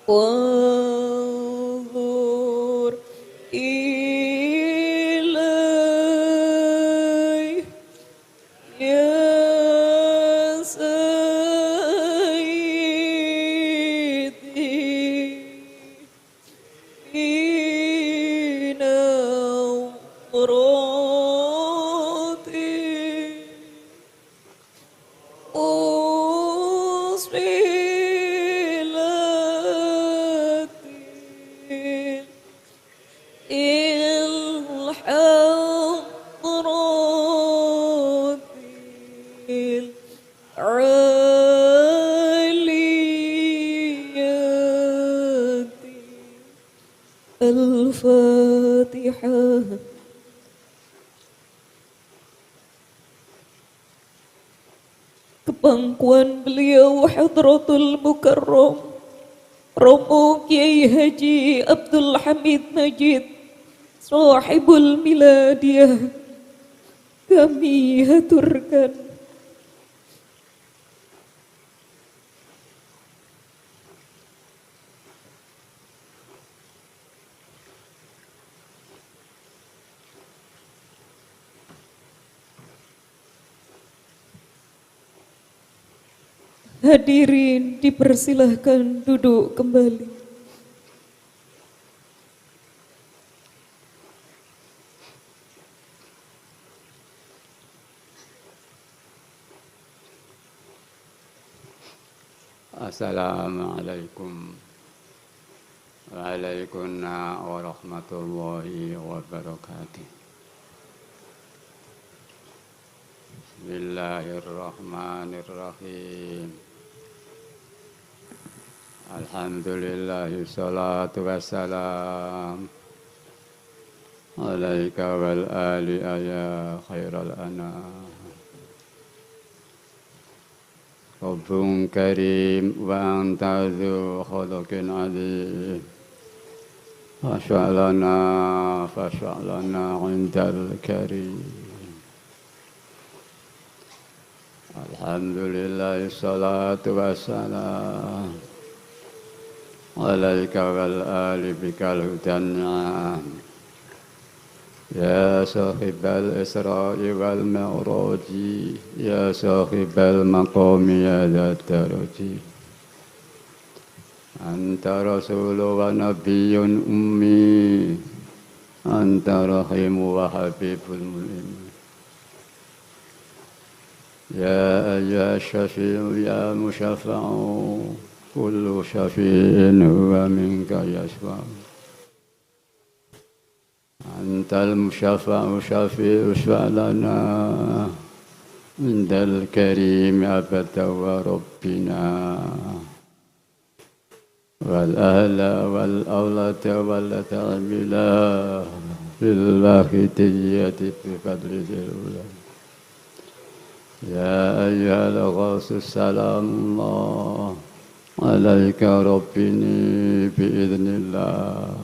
وانظر إلي يا سيدي في نظرتي أصبلتي الحضرات العالية الفاتحة. Kepangkuan beliau Hadratul Mukarram Romo Kiai Haji Abdul Hamid Majid Sahibul Miladiyah, kami haturkan hadirin dipersilahkan duduk kembali. Assalamualaikum waalaikumsalam warahmatullahi wabarakatuh. Bismillahirrahmanirrahim. Alhamdulillahi salatu wassalam alaika wal ali ya khairal anam. Rabbun karim wa anta dzu khuluqin adzim. Fasha'lana indal karim. Alhamdulillah salatu wassalam alaika wal ali bikal hudanna. Ya sahibal Isra'i wal Mi'raji, ya sahibal maqami ya dzat daraji. Anta rasulun wa nabiyyun ummi, anta rahimu wa habibul mu'min. Ya ayyuha syafi'u ya musyafa'u, kullu syafi'in huwa minka yashfa'u. Antal musyafa'u syafi'u sya'lana indal karim abada wa rabbina wal ahla wal awlata wal ta'amila bil wahidiyati bi fadli zilula. Ya ayyuhal ghasus salamullah alaika rabbini biiznillah.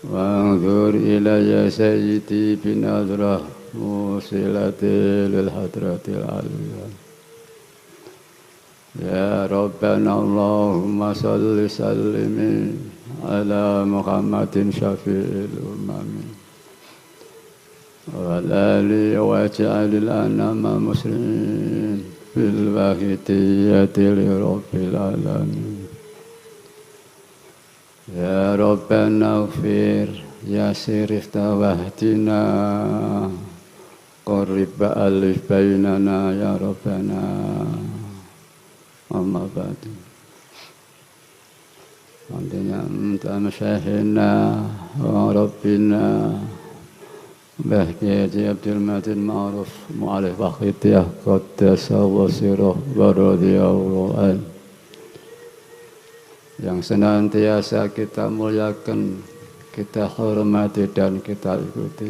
Wanzur ilayya sayyidi binadrah musilati lil hadratil aliyah. Ya Rabbana Allahumma salli sallimi ala Muhammadin syafi'il umami wa ali wa ja'alil anama muslimin bil wahidiyati li rabbil alamin. Ya Rabbana ighfir yasir iftah wahdina qarrib alif bainana ya Rabbana amma ba'du. Andina anta masyaykhina wa rabbina Bahki Haji Abdul Matin Ma'ruf Mu'alif Akhidiyah Qaddasa wa sirah wa radiyallahu anhu, yang senantiasa kita muliakan, kita hormati dan kita ikuti.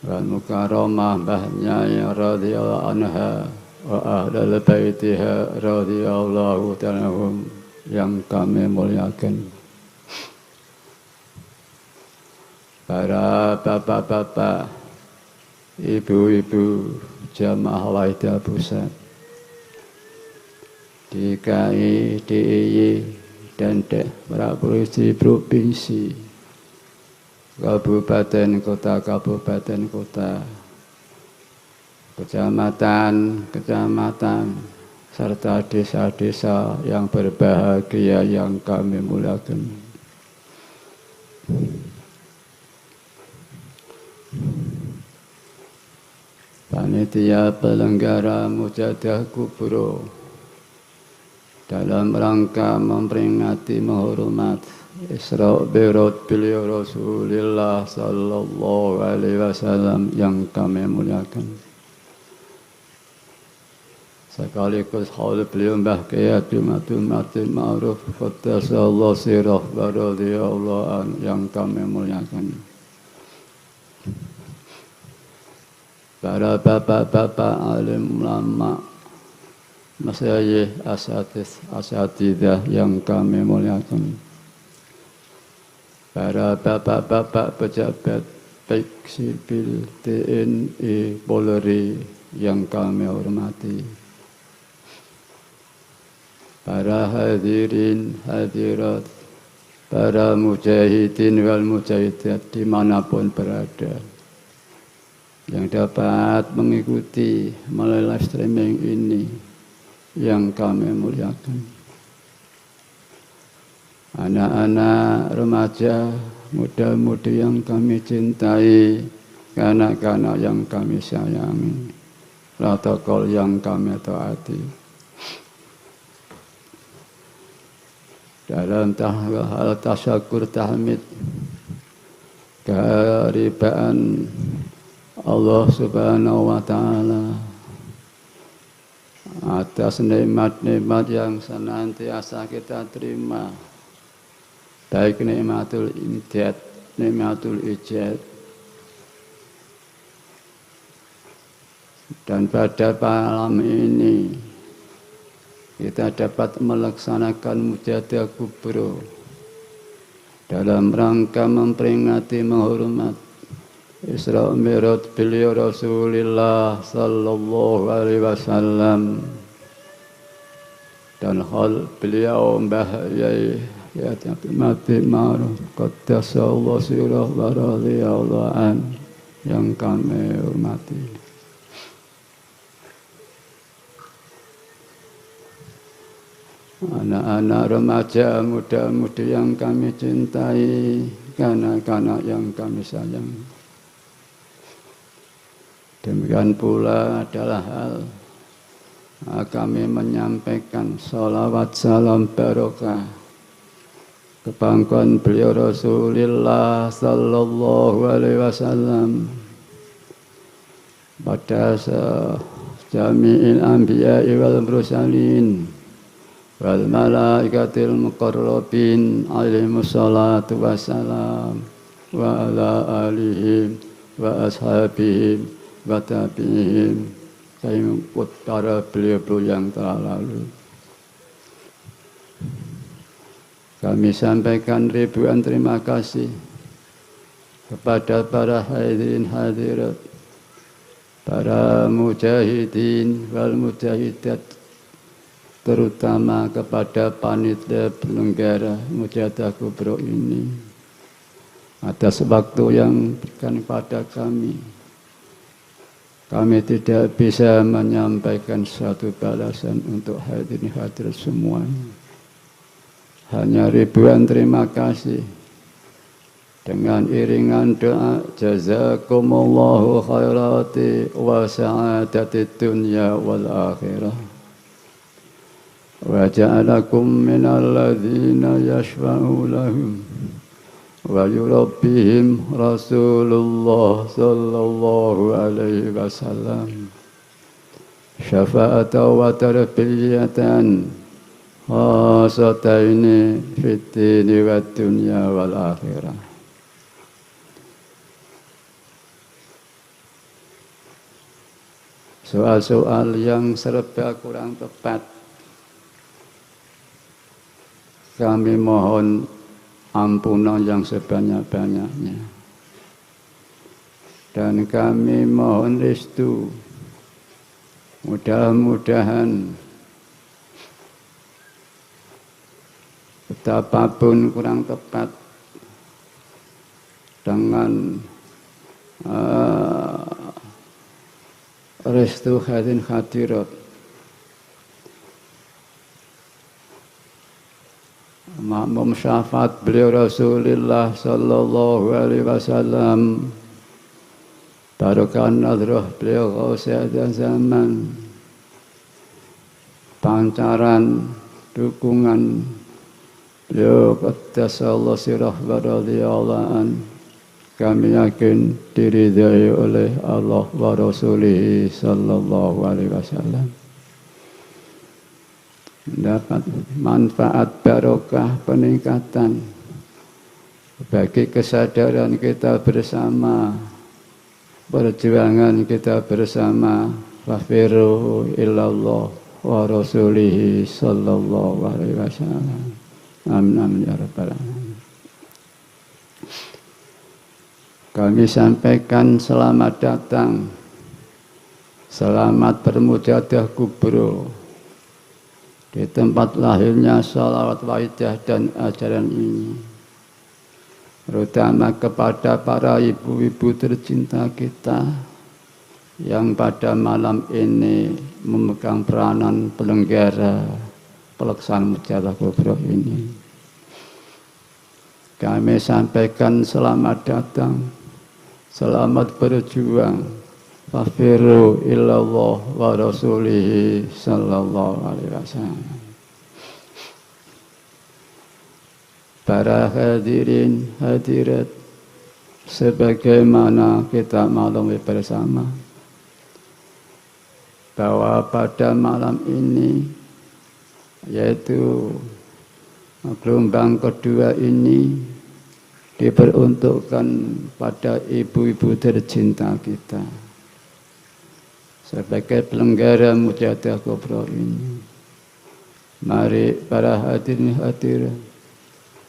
Dan mukarramah Mbahnya yang radhiyallahu anha wa ahlul baitiha radhiyallahu ta'ala anhum yang kami muliakan. Para bapak-bapak, ibu-ibu jamaah Waidah Pusat, DKI, DIY, dan provinsi, kabupaten kota, kecamatan, serta desa-desa yang berbahagia yang kami muliakan. Panitia penyelenggara Mujadah Kubro dalam rangka memperingati menghormat Isra Mi'raj beliau Rasulullah sallallahu alaihi wasallam yang kami muliakan. Sekaligus haul beliau Mbah Kiai Abdul Ma'ruf qaddasallahu sirah wa radhiyallahu an yang kami muliakan. Para bapak-bapak alim ulama, masyayikh, asatidzah yang kami muliakan. Para bapak-bapak pejabat baik sipil, TNI, Polri yang kami hormati. Para hadirin, hadirat, para mujahidin wal mujahidat dimanapun berada, yang dapat mengikuti melalui live streaming ini yang kami muliakan. Anak-anak remaja, muda-mudi yang kami cintai, kanak-kanak yang kami sayangi, protokol yang kami taati. Dalam hal tasyakur tahmid, keharibaan Allah Subhanahu wa Ta'ala atas nikmat-nikmat yang senantiasa kita terima, baik nikmatul imdad, nikmatul ijad, dan pada malam ini kita dapat melaksanakan Mujadah Kubro dalam rangka memperingati menghormat Isra Mi'raj beliau Rasulullah sallallahu alaihi wasallam dan hal beliau Mbah Yai Abdul Ma'ruf qaddasallahu sirah wa radhiyallahu an yang kami hormati. Anak-anak remaja, muda-mudi yang kami cintai, kanak-kanak yang kami sayang. Demikian pula adalah hal kami menyampaikan salawat salam barokah kebanggaan beliau Rasulullah sallallahu alaihi wasallam pada jami'il anbiya'i wal mursalin wal malaikatil muqarrabin alaihimus salatu wassalam wa ala alihim wa ashabihim wa tabi'in, saya mengikut para beliau-beliau yang telah lalu. Kami sampaikan ribuan terima kasih kepada para hadirin hadirat, para mujahidin wal mujahidat, terutama kepada panitia penyelenggara Mujadah Kubro ini atas waktu yang diberikan kepada kami. Kami tidak bisa menyampaikan suatu balasan untuk hadirin hadirat semuanya. Hanya ribuan terima kasih dengan iringan doa jazakumullahu khairati wa sa'adati dunya wal akhirah wa ja'alakum minal ladzina yashfa'u lahum wa yurabbihim Rasulullah sallallahu alaihi wasallam syafa'atan wa tarbiyatan khasataini fid dini wad dunya wal akhirah. Soal-soal yang serba kurang tepat kami mohon ampunan yang sebanyak-banyaknya. Dan kami mohon restu, mudah-mudahan betapapun kurang tepat dengan restu hadirin hadirat makmum syafaat beliau Rasulullah sallallahu alaihi wasallam, barokah nadrah beliau Ghausya zaman, pancaran dukungan beliau qaddasallahu sirah wa radhiyallahu an, kami yakin diridhai oleh Allah wa Rasulih sallallahu alaihi wasallam, mendapat manfaat barokah peningkatan bagi kesadaran kita bersama, perjuangan kita bersama, fafiru ilallah wa Rasulih sallallahu alaihi wasallam. Amin amin ya rabbal alamin. Kami sampaikan selamat datang, selamat bermujadah kubro di tempat lahirnya sholawat waidah dan ajaran ini, terutama kepada para ibu-ibu tercinta kita yang pada malam ini memegang peranan penyelenggara pelaksanaan mujadah kubro ini. Kami sampaikan selamat datang, selamat berjuang, fafiru ilallah wa Rasulih sallallahu alaihi wasallam. Para hadirin hadirat, sebagaimana kita maklumi bersama bahwa pada malam ini, yaitu gelombang kedua ini, diperuntukkan pada ibu-ibu tercinta kita sebagai penyelenggara mujadah kubro ini. Mari para hadirin hadirat,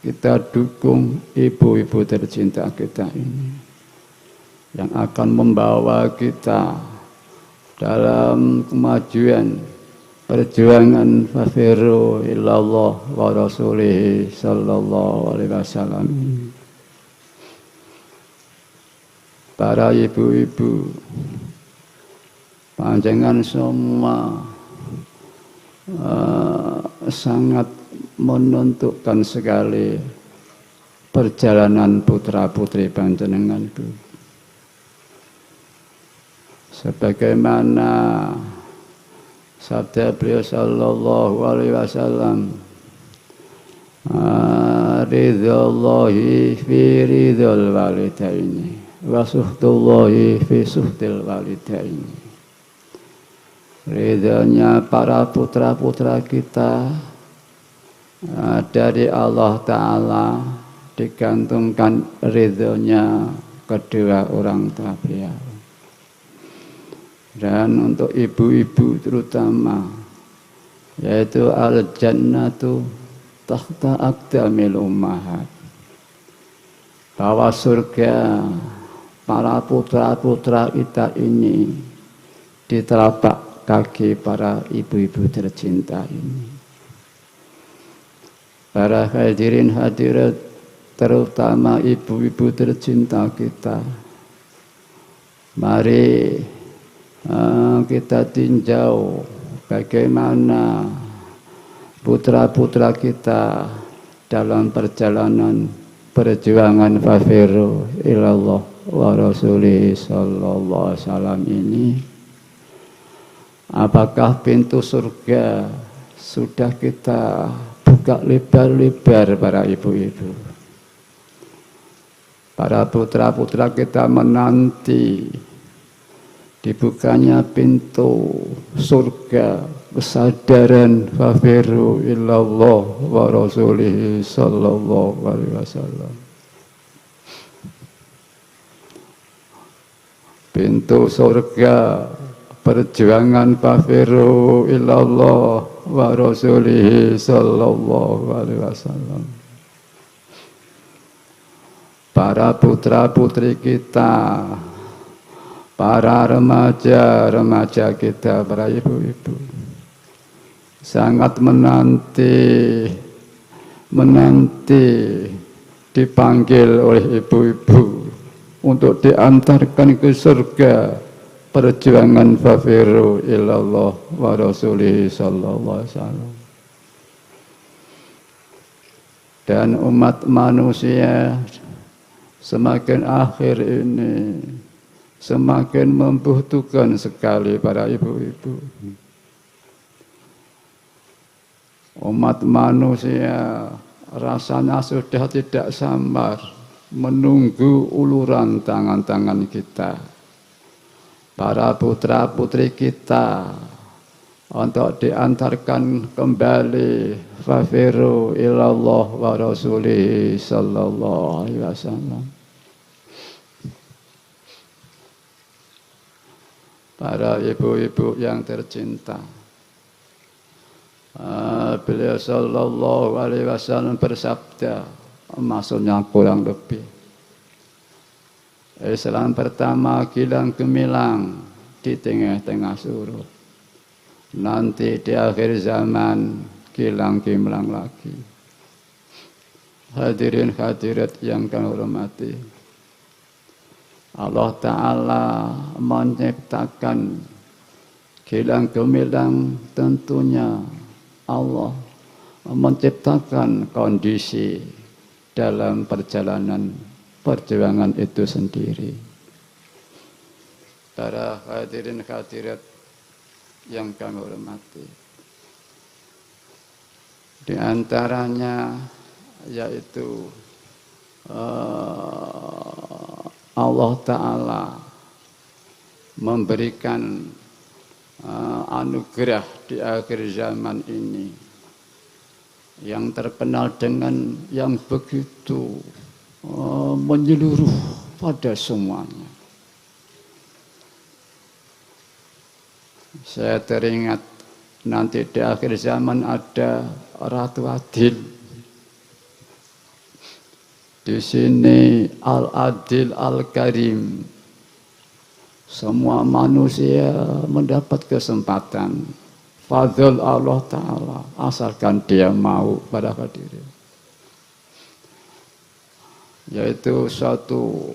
kita dukung ibu-ibu tercinta kita ini yang akan membawa kita dalam kemajuan perjuangan fafiru ilallah wa Rasulih sallallahu alaihi wasallam. Para ibu-ibu, panjenengan semua sangat menentukan sekali perjalanan putra-putri panjenengan itu. Sebagaimana sabda beliau sallallahu alaihi wasallam, ridhallahi fi ridhal walidaini wa suhtullahi fi suhtil walidaini. Ridhanya para putra-putra kita dari Allah Ta'ala digantungkan ridhonya kedua orang tua beliau. Dan untuk ibu-ibu terutama, yaitu al-jannatu tahta aqdamil ummahat, bahwa surga para putra-putra kita ini di telapak kaki para ibu-ibu tercinta ini. Para hadirin hadirat, terutama ibu-ibu tercinta kita, mari kita tinjau bagaimana putra-putra kita dalam perjalanan perjuangan fafiru ilallah wa Rasulih sallallahu alaihi wasallam ini. Apakah pintu surga sudah kita buka lebar-lebar para ibu-ibu? Para putra-putra kita menanti dibukanya pintu surga kesadaran fafiru illallah wa Rasulih sallallahu alaihi wasallam. Pintu surga perjuangan fafiru illallah wa Rasulih sallallahu alaihi wasallam. Para putra-putri kita, para remaja-remaja kita, para ibu-ibu sangat menanti menanti dipanggil oleh ibu-ibu untuk diantarkan ke surga perjuangan fafiru ilallah wa rasulihi sallallahu alaihi wasallam. Dan umat manusia semakin akhir ini semakin membutuhkan sekali para ibu-ibu. Umat manusia rasanya sudah tidak sabar menunggu uluran tangan-tangan kita, para putra-putri kita, untuk diantarkan kembali fafiru ilallah wa rasulihi sallallahu alaihi wasallam. Para ibu-ibu yang tercinta, beliau sallallahu alaihi wasallam bersabda, maksudnya kurang lebih, Islam pertama kilang gemilang di tengah-tengah surut, nanti di akhir zaman kilang gemilang lagi. Hadirin hadirat yang kami hormati, Allah Ta'ala menciptakan kilang gemilang, tentunya Allah menciptakan kondisi dalam perjalanan perjuangan itu sendiri. Para hadirin hadirat yang kami hormati, di antaranya yaitu Allah Ta'ala memberikan anugerah di akhir zaman ini yang terkenal dengan yang begitu menyeluruh pada semuanya. Saya teringat nanti di akhir zaman ada Ratu Adil. Di sini Al-Adil Al-Karim. Semua manusia mendapat kesempatan. Fadl Allah Ta'ala, asalkan dia mau pada hadirin. Yaitu suatu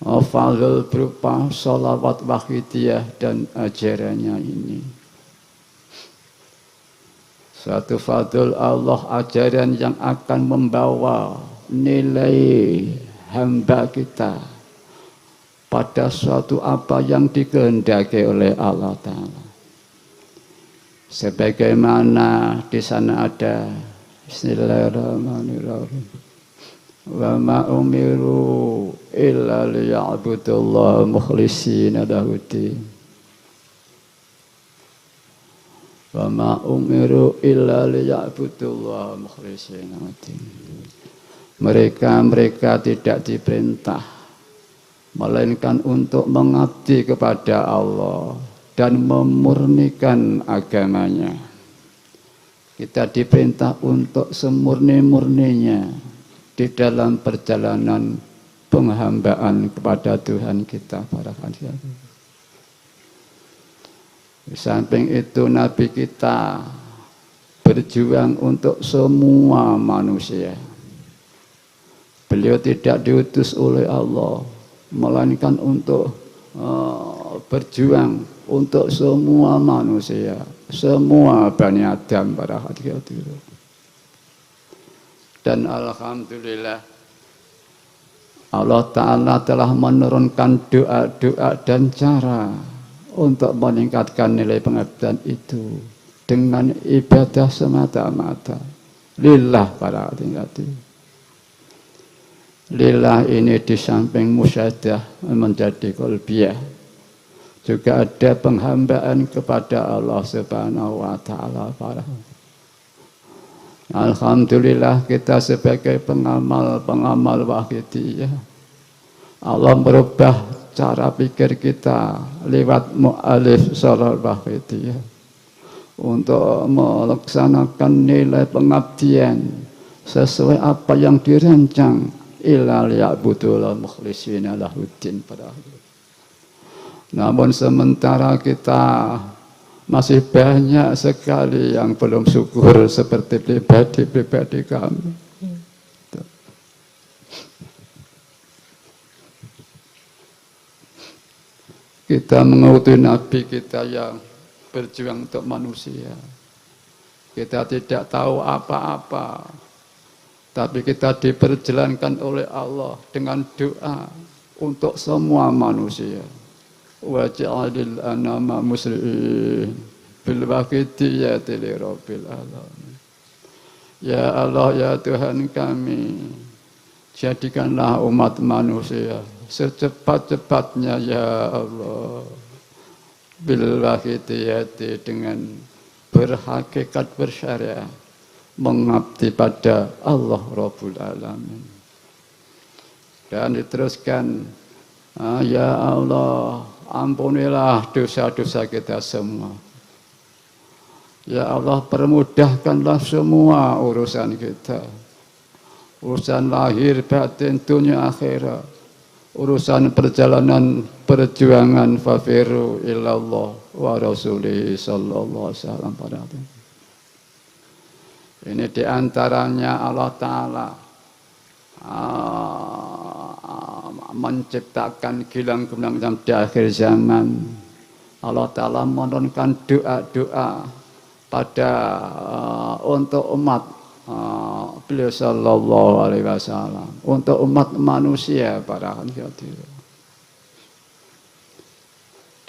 fadl berupa sholawat wahidiyah dan ajarannya ini. Suatu fadl Allah, ajaran yang akan membawa nilai hamba kita pada suatu apa yang dikehendaki oleh Allah Ta'ala. Sebagaimana di sana ada Bismillahirrahmanirrahim. Wa ma umiru illa liya'budullaha mukhlishina lahuddin. Wa ma umiru illa liya'budullaha mukhlishina lahuddin. Mereka tidak diperintah melainkan untuk mengabdi kepada Allah dan memurnikan agamanya. Kita diperintah untuk semurni-murninya di dalam perjalanan penghambaan kepada Tuhan kita para hadirin. Di samping itu Nabi kita berjuang untuk semua manusia. Beliau tidak diutus oleh Allah, melainkan untuk berjuang untuk semua manusia, semua Bani Adam para hadirin. Dan alhamdulillah Allah Ta'ala telah menurunkan doa-doa dan cara untuk meningkatkan nilai pengabdian itu dengan ibadah semata-mata lillah para hadirin. Lillah ini di samping musyadah menjadi qalbiyah, juga ada penghambaan kepada Allah Subhanahu wa Ta'ala. Alhamdulillah kita sebagai pengamal wahidiyah, Allah merubah cara pikir kita lewat mu'alif syarat wahidiyah untuk melaksanakan nilai pengabdian sesuai apa yang dirancang illa liya'budullaha mukhlishina lahuddin pada akhir. Namun sementara kita Masih banyak sekali yang belum syukur seperti pribadi-pribadi kami. Kita mengikuti Nabi kita yang berjuang untuk manusia. Kita tidak tahu apa-apa, tapi kita diperjalankan oleh Allah dengan doa untuk semua manusia. Waj'alil anama muslimin bil waqtiyati li rabbil alamin. Ya Allah, ya Tuhan kami, jadikanlah umat manusia secepat-cepatnya ya Allah, bil waqtiyati, dengan berhakikat bersyariah, mengabdi pada Allah Rabbul Alamin. Dan diteruskan, ya Allah, ampunilah dosa-dosa kita semua. Ya Allah, permudahkanlah semua urusan kita. Urusan lahir, batin, dunia, akhirat. Urusan perjalanan, perjuangan, fafiru ilallah wa rasulihi sallallahu alaihi wasallam. Ini diantaranya Allah Ta'ala menciptakan gilang-gilang di akhir zaman. Allah Ta'ala menurunkan doa-doa pada untuk umat beliau sallallahu alaihi wasallam, untuk umat manusia para hadirin.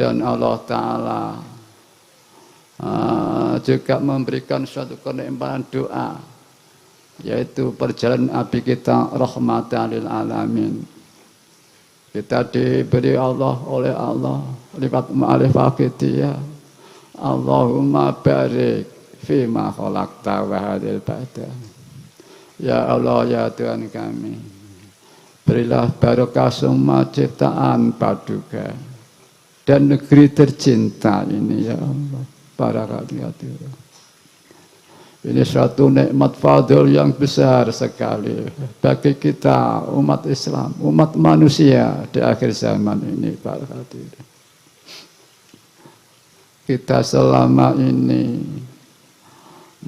Dan Allah Ta'ala juga memberikan suatu kenikmatan doa, yaitu perjalanan Nabi kita rahmatan lil alamin. Kita diberi Allah oleh Allah lewat ma'rifah kita. Allahumma barik fima khalaqta wa hadil ba'da. Ya Allah, ya Tuhan kami, berilah barokah semua ciptaan paduka dan negeri tercinta ini ya Allah. Para hadirin, ini suatu nikmat fadil yang besar sekali bagi kita umat Islam, umat manusia di akhir zaman ini. Para hadirin, kita selama ini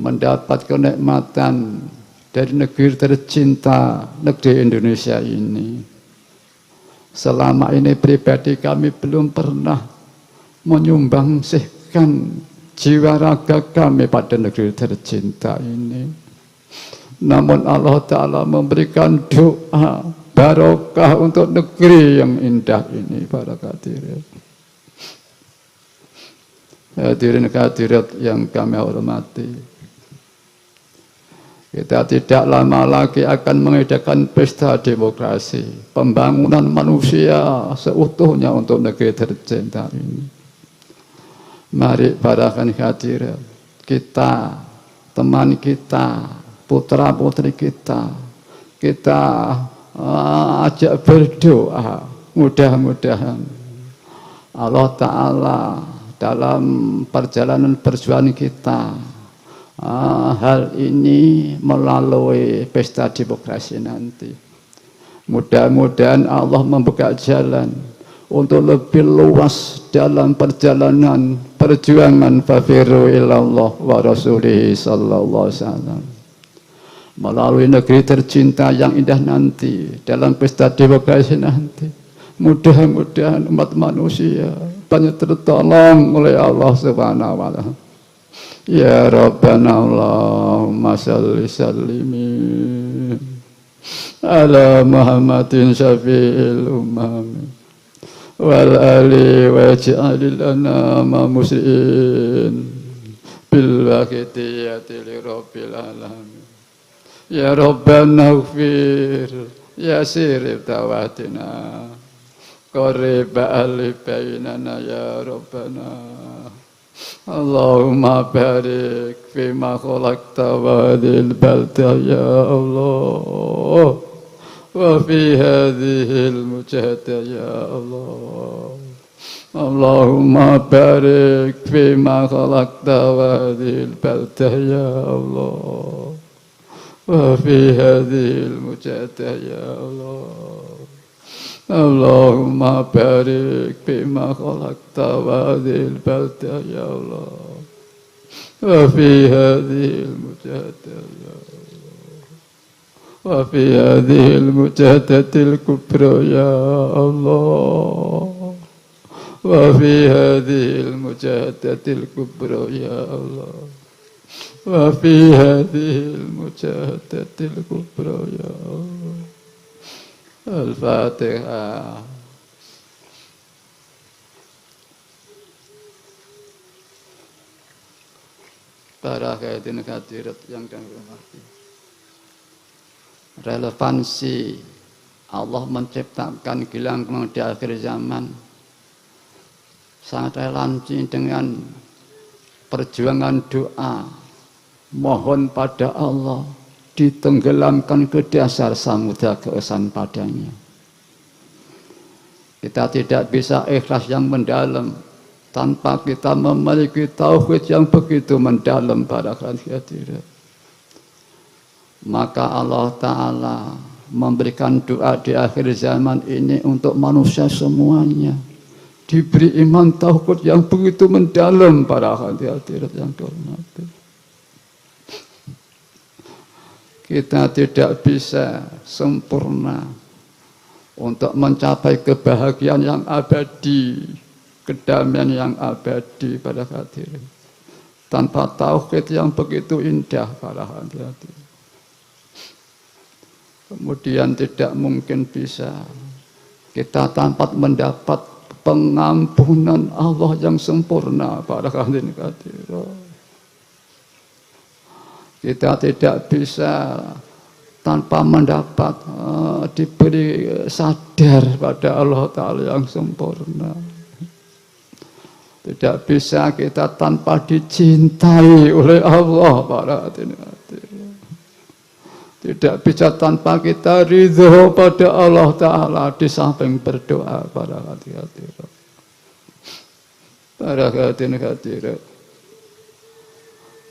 mendapat kenikmatan dari negeri tercinta, negeri Indonesia ini. Selama ini pribadi kami belum pernah menyumbangsihkan jiwa raga kami pada negeri tercinta ini. Namun Allah Ta'ala memberikan doa barokah untuk negeri yang indah ini. Para hadirin, hadirin hadirat yang kami hormati, kita tidak lama lagi akan mengadakan pesta demokrasi, pembangunan manusia seutuhnya untuk negeri tercinta ini. Mari para hadirin, kita, teman kita, putra-putri kita ajak berdoa. Mudah-mudahan Allah Ta'ala dalam perjalanan perjuangan kita, hal ini melalui pesta demokrasi nanti, mudah-mudahan Allah membuka jalan untuk lebih luas dalam perjalanan perjuangan fafiru ilallah wa rasulihi sallallahu alaihi wasallam, melalui negeri tercinta yang indah nanti, dalam pesta demokrasi nanti. Mudah-mudahan umat manusia banyak tertolong oleh Allah Subhanahu wa ta'ala. Ya Rabbana Allahumma salli sallimin ala Muhammadin syafi'il umami wal ali waj'alil anama muslimin bil waqtiyati li rabbil alamin. Ya Rabbana ighfir ya sirif tawatina qarib alif bainana ya Rabbana. Allahumma barik fima khalaqta wa hadhil balda ya Allah wa fi hadhil mujahada ya Allah. Allahumma barik fima khalaqta wa hadhil balda ya Allah wa fi hadhil mujahada ya Allah. Allahumma barik bima khalaqta wa hadhil balda ya Allah wa fi hadhil mujahadah ya Allah wa fi hadhil mujahadatil kubra ya Allah wa fi hadhil mujahadatil kubra ya Allah wa fi hadhil mujahadatil kubra ya Allah. Al-Fatihah. Para hadirin hadirat yang kami hormati, relevansi Allah menciptakan gelang-gelang di akhir zaman sangat relevansi dengan perjuangan doa mohon pada Allah ditenggelamkan ke dasar samudra keesan padanya. Kita tidak bisa ikhlas yang mendalam tanpa kita memiliki tauhid yang begitu mendalam pada hadirat. Maka Allah Ta'ala memberikan doa di akhir zaman ini untuk manusia semuanya diberi iman tauhid yang begitu mendalam pada hadirat yang dihormati. Kita tidak bisa sempurna untuk mencapai kebahagiaan yang abadi, kedamaian yang abadi pada hadirin tanpa tauhid yang begitu indah pada hadirin. Kemudian tidak mungkin bisa kita tanpa mendapat pengampunan Allah yang sempurna pada hadirin. Kita tidak bisa tanpa mendapat diberi sadar pada Allah Ta'ala yang sempurna. Tidak bisa kita tanpa dicintai oleh Allah pada hati. Tidak bisa tanpa kita ridho pada Allah Ta'ala di samping berdoa pada hati-hati. Para hadirin.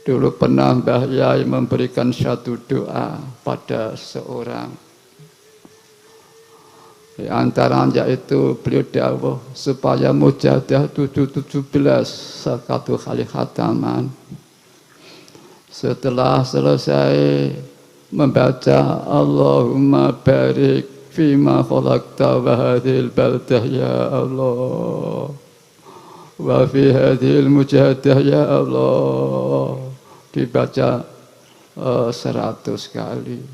Dulu pernah Mbah Yai memberikan satu doa pada seorang. Di antaranya itu beliau dawuh supaya mujahadah 17 satu kali khataman. Setelah selesai membaca Allahumma barik fima khalaqta wa hadhil baldah ya Allah wa fi hadhil mujahadah ya Allah, dibaca 100 kali.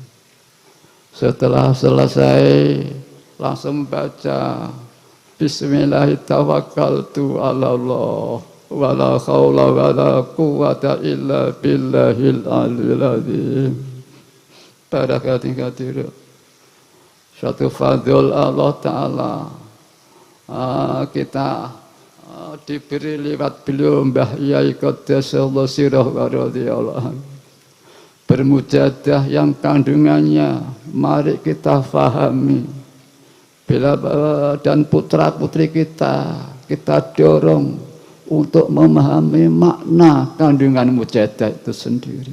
Setelah selesai langsung baca Bismillahirrahmanirrahim ala Allah wa la haula wa la quwwata illa billahil aliyil azim. Para hadirin, suatu fadl Allah Ta'ala kita diberi lewat beliau Mbah Yai Qaddasallahu sirrahu wa radhiyallahu anhu. Bermujahadah yang kandungannya mari kita fahami. Bila dan putra-putri kita dorong untuk memahami makna kandungan mujahadah itu sendiri.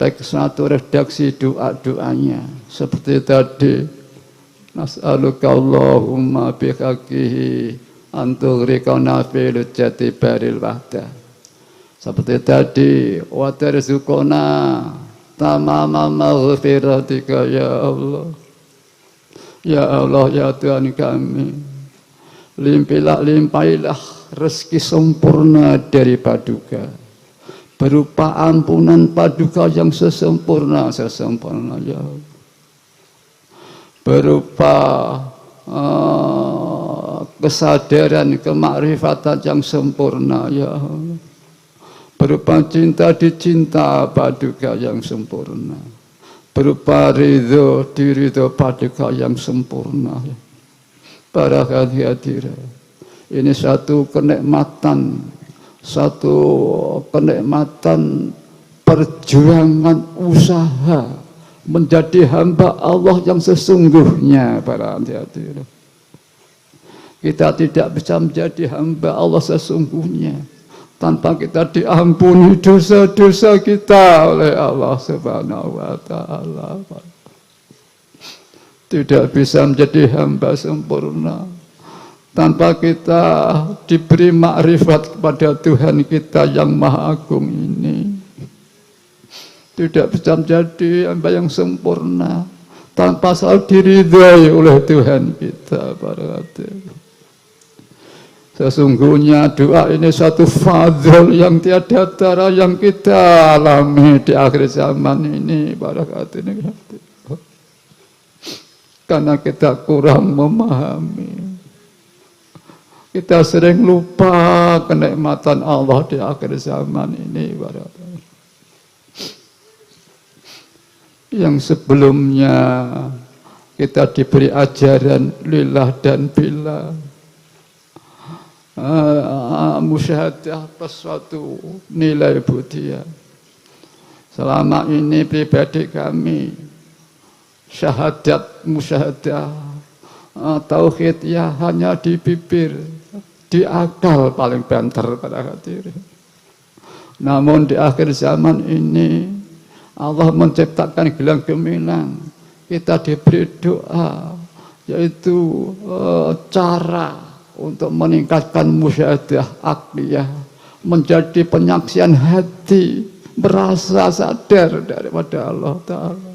Baik suatu redaksi doa-doanya seperti tadi, nas'aluka Allahumma bihaqihi antughriqana fil jati baril wahdah. Seperti tadi, wa tarzuqona tamama maghfiratika ya Allah. Ya Allah, ya Tuhan kami, limpailah rezeki sempurna dari Paduka, berupa ampunan Paduka yang sesempurna ya Allah. Berupa kesadaran, kemakrifatan yang sempurna ya Allah. Berupa cinta dicinta Paduka yang sempurna. Berupa ridho diridho Paduka yang sempurna. Para hadirin, ini satu kenikmatan perjuangan usaha menjadi hamba Allah yang sesungguhnya. Para hadirin, kita tidak bisa menjadi hamba Allah sesungguhnya tanpa kita diampuni dosa-dosa kita oleh Allah Subhanahu wa Ta'ala. tidak bisa menjadi hamba sempurna tanpa kita diberi makrifat kepada Tuhan kita yang Maha Agung ini. Tidak bisa menjadi hamba yang sempurna tanpa selalu diridhai oleh Tuhan kita. Sesungguhnya doa ini suatu fadl yang tiada tara yang kita alami di akhir zaman ini. Karena kita kurang memahami, kita sering lupa kenikmatan Allah di akhir zaman ini. Yang sebelumnya kita diberi ajaran lillah dan billah, musyahadah plus suatu nilai budiah. Selama ini pribadi kami syahadat musyahadah tauhid ya hanya di bibir, di akal paling banter pada hati. Namun di akhir zaman ini Allah menciptakan gelang gemilang, kita diberi doa, yaitu cara untuk meningkatkan musyahadah akliyah, menjadi penyaksian hati, merasa sadar daripada Allah Ta'ala.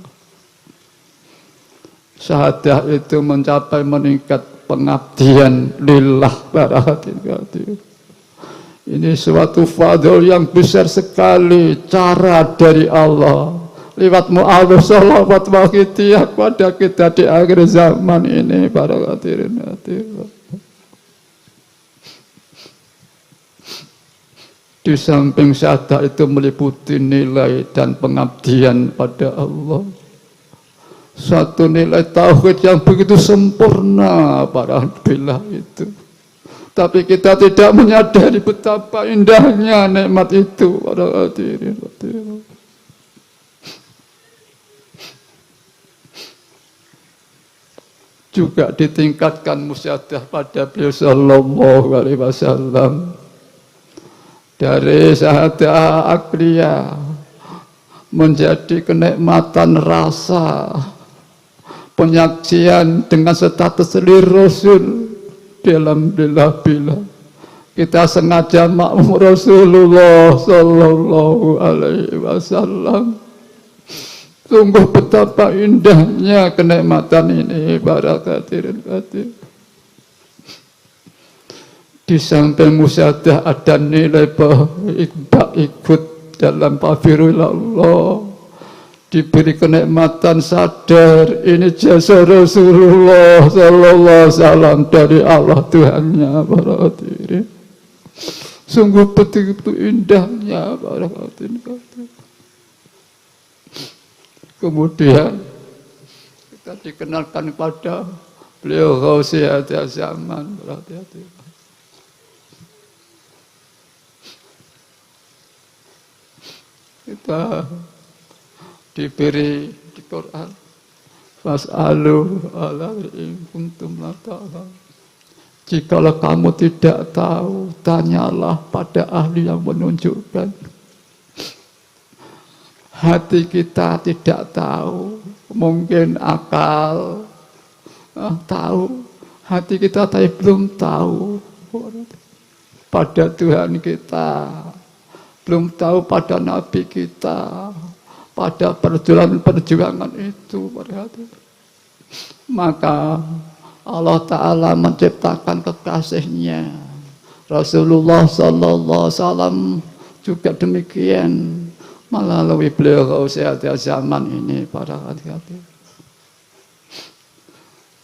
Syahadah itu mencapai meningkat pengabdian lillah pada hati. Ini suatu fadl yang besar sekali, cara dari Allah lewat mu'awwidh sholawat waqitiyah pada kita di akhir zaman ini. Para hadirin. Di samping syahadah itu meliputi nilai dan pengabdian pada Allah. Satu nilai tauhid yang begitu sempurna para billah itu. Tapi kita tidak menyadari betapa indahnya nikmat itu para hadirin. Juga ditingkatkan musyahadah pada beliau sallallahu alaihi wasallam. Dari syahadah akliyah menjadi kenikmatan rasa, penyaksian dengan status Rasul dalam bila-bila. Kita sengaja makmum Rasulullah sallallahu alaihi wasallam. Sungguh betapa indahnya kenikmatan ini para hadirin. Di samping musyahadah ada nilai ikut dalam pafirullah, diberi kenikmatan sadar ini jasa Rasulullah sallallahu alaihi wasallam dari Allah Tuhannya para hadirin. Sungguh betul-betul indahnya para hadirin. Kemudian kita dikenalkan pada beliau Ghausiyah zaman para hadirin. Kita diberi di Quran fas'alu ala in kuntum la ta'lamun. Jikalau kamu tidak tahu, tanyalah pada ahli yang menunjukkan. Hati kita tidak tahu, mungkin akal tahu, hati kita tapi belum tahu pada Tuhan kita, belum tahu pada Nabi kita, pada perjuangan itu. Maka Allah Ta'ala menciptakan kekasihnya Rasulullah Sallallahu Alaihi Wasallam juga demikian melalui beliau Ghausiyah zaman ini para hadirin.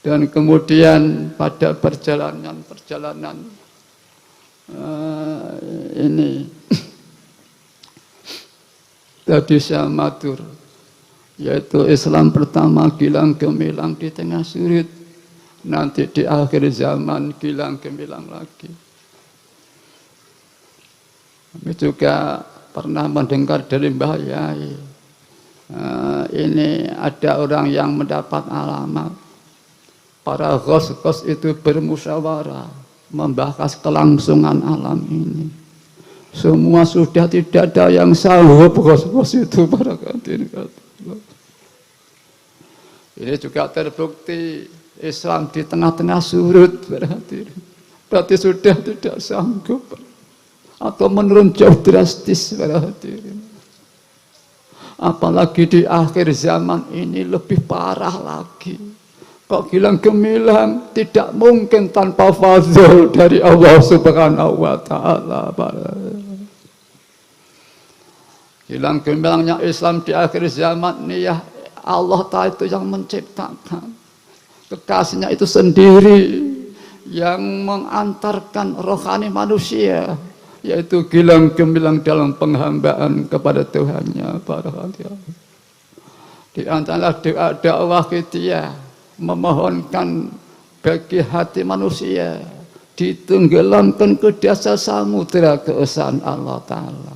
Dan kemudian pada perjalanan ini tadi saya matur, yaitu Islam pertama gilang gemilang di tengah surit, nanti di akhir zaman gilang gemilang lagi. Kami juga pernah mendengar dari Mbah Yai, ini ada orang yang mendapat alamat, para ghos-ghos itu bermusyawarah membahas kelangsungan alam ini. Semua sudah tidak ada yang sanggup ghos-ghos itu para hadirin. Ini juga terbukti Islam di tengah-tengah surut berarti sudah tidak sanggup atau menurun jauh drastis berarti. Apalagi di akhir zaman ini lebih parah lagi. Kok gilang gemilang tidak mungkin tanpa fazl dari Allah Subhanahu wa taala. Gilang gemilangnya Islam di akhir zaman ini ya Allah Ta'ala itu yang menciptakan. Kekasihnya itu sendiri yang mengantarkan rohani manusia, yaitu gilang gemilang dalam penghambaan kepada Tuhannya. Di antara doa dakwah kita memohonkan bagi hati manusia ditenggelamkan ke dasar samudera keesaan Allah Ta'ala,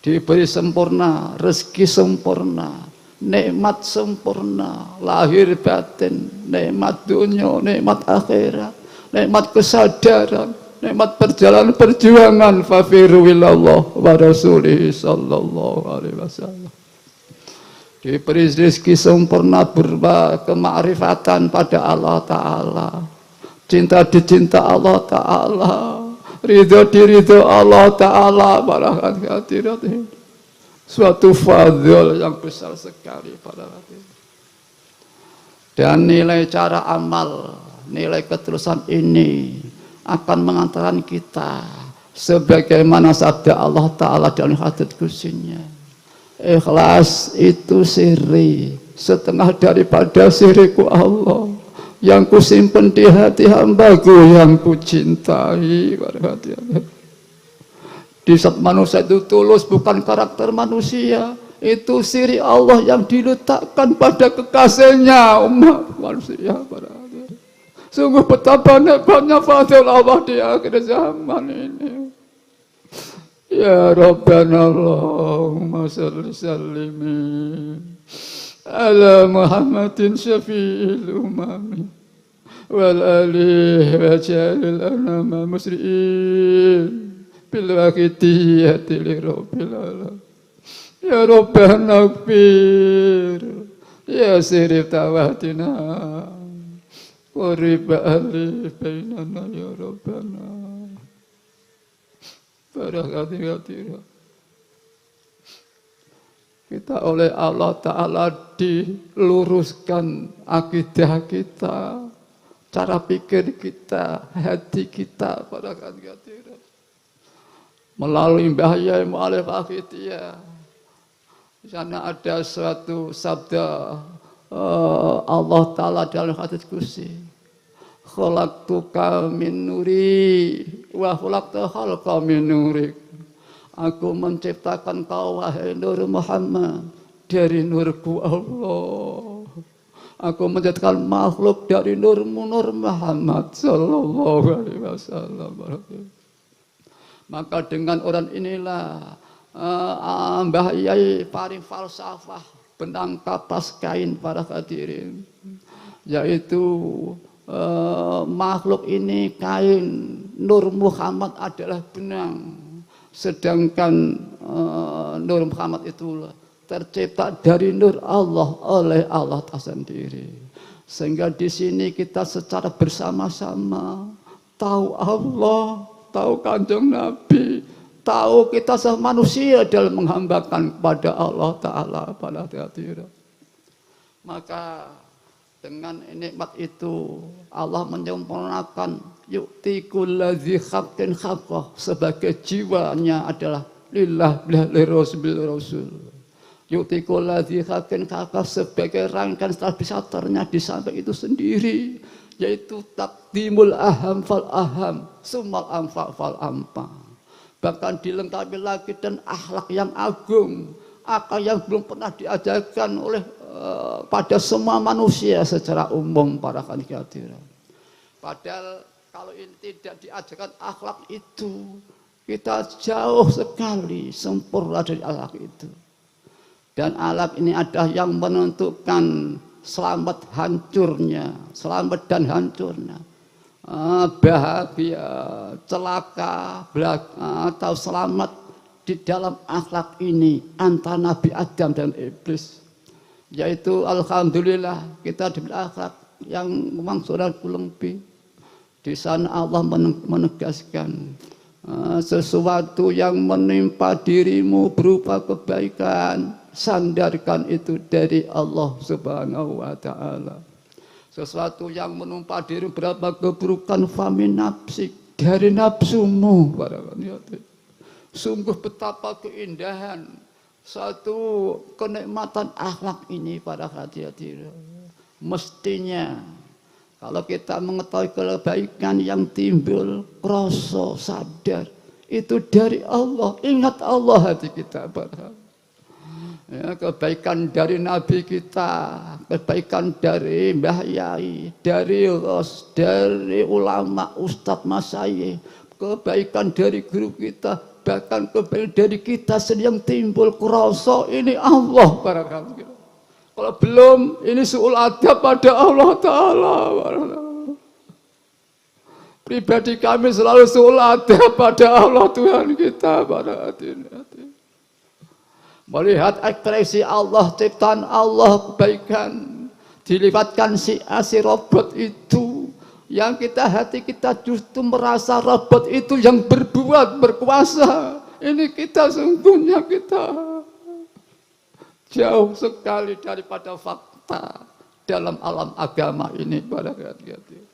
diberi sempurna, rezeki sempurna, nikmat sempurna, lahir batin, nikmat dunia, nikmat akhirat, nikmat kesadaran, nikmat perjalanan perjuangan, fafiru ilallah wa rasulih sallallahu alaihi wasallam. Diberi rezeki sempurna berupa kemakrifatan pada Allah Ta'ala, cinta dicinta Allah Ta'ala, ridho diridho Allah Ta'ala, barakat hadirat ini. Suatu fadhil yang besar sekali pada hati. Dan nilai cara amal, nilai ketulusan ini akan mengantarkan kita sebagaimana sabda Allah Ta'ala dalam hadits qudsinya. Ikhlas itu siri setengah daripada siriku Allah yang kusimpan di hati hambaku yang kucintai. Di saat manusia itu tulus bukan karakter manusia, itu siri Allah yang diletakkan pada kekasihnya umat manusia. Sungguh betapa hebatnya fadil Allah di akhir zaman ini. Ya Rabbana Allahumma salli sallimin ala Muhammadin syafi'il umami wal alihi wa jalil anama musri'in bil waqtiyati li rabbil alamin. Ya Rabbana ighfir ya sirif tawatina qurib ali bainana ya Rabbana. Kita oleh Allah Ta'ala diluruskan akidah kita, cara pikir kita, hati kita pada hadirat. Melalui bahaya mu'alif akhidiyah. Di sana ada suatu sabda Allah Ta'ala dalam hadits qudsi. Khalaqtuka min nuri wa khalaqta khalqa min nurik. Aku menciptakan kau wahai Nur Muhammad dari nurku Allah. Aku menciptakan makhluk dari nurmu Nur Muhammad sallallahu alaihi wasallam. Maka dengan orang inilah Mbah Yai paring falsafah benang kapas kain para hadirin, yaitu makhluk ini kain, Nur Muhammad adalah benang, sedangkan Nur Muhammad itu tercipta dari Nur Allah oleh Allah sendiri. Sehingga di sini kita secara bersama-sama tahu Allah, tahu Kanjeng Nabi, tahu kita sama manusia dalam menghambakan kepada Allah Ta'ala pada hadirat. Maka dengan nikmat itu Allah menyempurnakan yu'ti kulladzi haqqin haqqah, sebagai jiwanya adalah lillah li rasul. Yu'ti kulladzi haqqin haqqah sebagai rangkaian stabilisatornya di samping itu sendiri, yaitu taqdimul aham fal aham sumal amfa fal ampa. Bahkan dilengkapi lagi dan akhlak yang agung, akal yang belum pernah diajarkan oleh pada semua manusia secara umum para hadirin. Padahal kalau ini tidak diajarkan akhlak itu, kita jauh sekali sempurna dari akhlak itu. Dan akhlak ini adalah yang menentukan selamat hancurnya, selamat dan hancurnya, bahagia, celaka, atau selamat di dalam akhlak ini antara Nabi Adam dan Iblis. Yaitu alhamdulillah kita diberi akhlak yang memang saudara lebih. Di sana Allah menegaskan sesuatu yang menimpa dirimu berupa kebaikan, sandarkan itu dari Allah Subhanahu wa taala. Sesuatu yang menimpa dirimu berupa keburukan, famin nafsik, dari nafsumu. Sungguh betapa keindahan satu kenikmatan akhlak ini para hadirin. Mestinya kalau kita mengetahui kebaikan yang timbul, rasa sadar itu dari Allah. Ingat Allah hati kita. Ya, kebaikan dari Nabi kita, kebaikan dari Mbah Yai, dari Ros, dari ulama, Ustadz Masyayikh, kebaikan dari guru kita, bahkan kebaikan dari kita sendiri yang timbul rasa ini Allah para hadirin. Kalau belum, ini su'ul adab pada Allah Ta'ala. Pribadi kami selalu su'ul adab pada Allah Tuhan kita. Melihat ekspresi Allah, ciptaan Allah, kebaikan. Dilibatkan si robot itu. Yang kita hati kita justru merasa robot itu yang berbuat, berkuasa. Ini kita sungguhnya kita. Jauh sekali daripada fakta dalam alam agama ini para hadirin.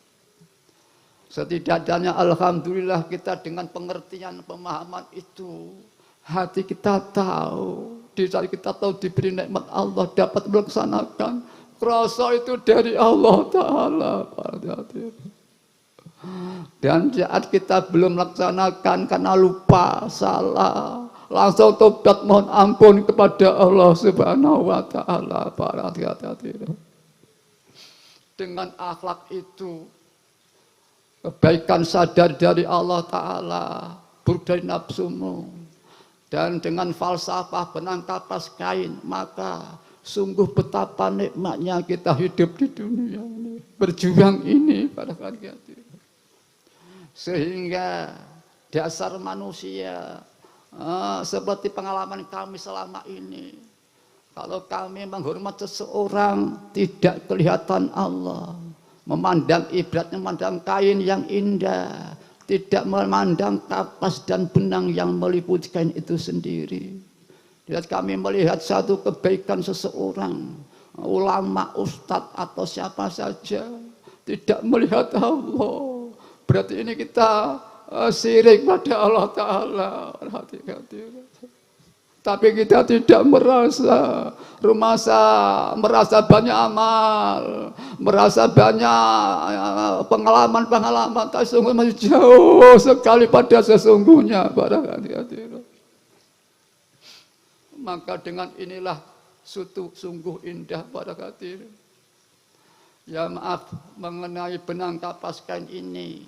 Setidaknya alhamdulillah kita dengan pengertian pemahaman itu hati kita tahu, di saat kita tahu diberi nikmat Allah dapat melaksanakan rasa itu dari Allah Ta'ala para hadirin. Dan saat kita belum melaksanakan karena lupa, salah, langsung tobat mohon ampun kepada Allah Subhanahu wa taala para hadirin. Dengan akhlak itu kebaikan sadar dari Allah taala, burdai nafsumu, dan dengan falsafah benang kapas kain, maka sungguh betapa nikmatnya kita hidup di dunia ini, berjuang ini para hadirin. Sehingga dasar manusia seperti pengalaman kami selama ini, kalau kami menghormat seseorang tidak kelihatan Allah, memandang ibaratnya memandang kain yang indah, tidak memandang kapas dan benang yang meliputi kain itu sendiri. Lihat kami melihat satu kebaikan seseorang, ulama, ustadz atau siapa saja, tidak melihat Allah, berarti ini kita syirik pada Allah Ta'ala. Tapi kita tidak merasa banyak amal, merasa banyak pengalaman-pengalaman, tapi sungguh masih jauh sekali pada sesungguhnya para hadirin. Maka dengan inilah sungguh indah para hadirin. Ya maaf mengenai benang kapas kain ini,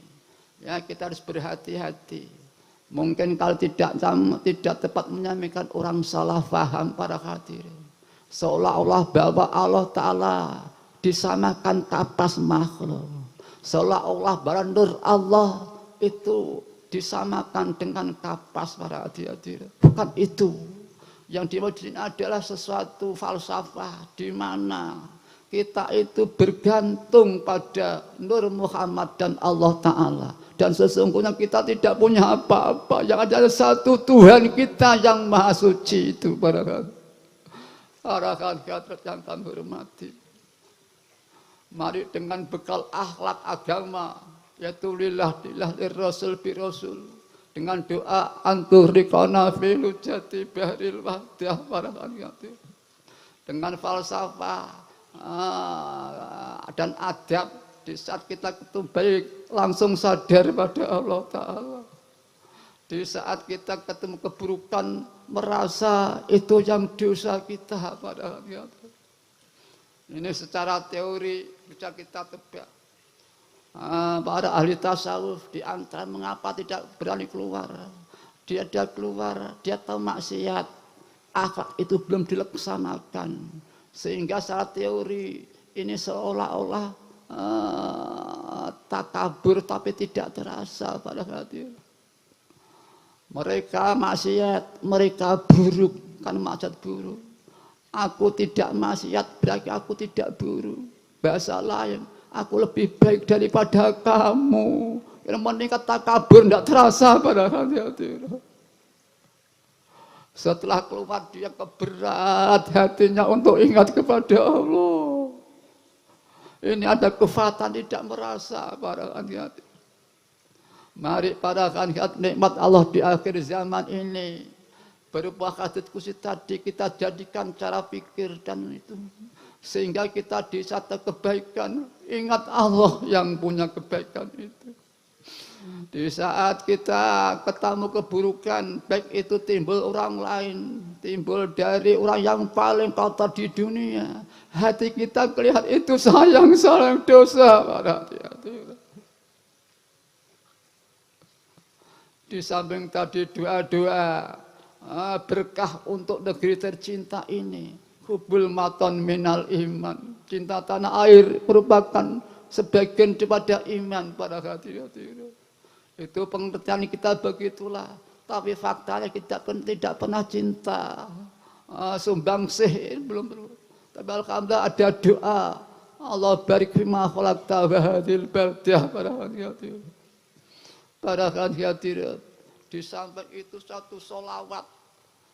ya kita harus berhati-hati. Mungkin kalau tidak tepat menyampaikan, orang salah paham para hadirin. Seolah-olah bahwa Allah Ta'ala disamakan kapas makhluk. Seolah-olah bahwa nur Allah itu disamakan dengan kapas para hadirin. Bukan itu. Yang dimaksud adalah sesuatu falsafah di mana kita itu bergantung pada Nur Muhammad dan Allah Ta'ala. Dan sesungguhnya kita tidak punya apa-apa. Yang ada satu Tuhan kita yang maha suci itu. Para hadirat yang kami hormati. Mari dengan bekal akhlak agama, yaitu lillah rasul bi rasul, dengan doa anturikona filu jati bahril wahdah para hadirat. Dengan falsafah dan adab, di saat kita ketemu baik langsung sadar pada Allah Ta'ala. Di saat kita ketemu keburukan merasa itu yang dosa kita pada hadirat. Ini secara teori bisa kita tebak. Para ahli tasawuf di antara mengapa tidak berani keluar. Dia keluar, dia tahu maksiat, akhlak itu belum dilaksanakan. Sehingga secara teori ini seolah-olah takabur tapi tidak terasa pada hati. Mereka maksiat, mereka buruk, kan maksiat buruk. Aku tidak maksiat berarti aku tidak buruk. Bahasa lain, aku lebih baik daripada kamu. Yang meningkat takabur tidak terasa pada hati-hati. Setelah keluar dia keberat hatinya untuk ingat kepada Allah. Ini ada kefatan tidak merasa pada hati-hati. Mari pada hati-hati nikmat Allah di akhir zaman ini. Berupa hadits kursi tadi kita jadikan cara pikir dan itu. Sehingga kita di saat kebaikan ingat Allah yang punya kebaikan itu. Di saat kita ketemu keburukan, baik itu timbul orang lain, timbul dari orang yang paling kotor di dunia, hati kita melihat itu sayang dosa pada hati-hati. Di samping tadi doa-doa berkah untuk negeri tercinta ini, hubul maton minal iman, cinta tanah air merupakan sebagian daripada iman pada hati-hati. Itu pengertian kita begitulah. Tapi faktanya kita tidak pernah cinta. Sumbangsih belum. Tapi alhamdulillah ada doa. Allah barik fima khalaqta wa hadhil baldah pada hati-hati. Pada hati-hati. Di samping itu satu solawat.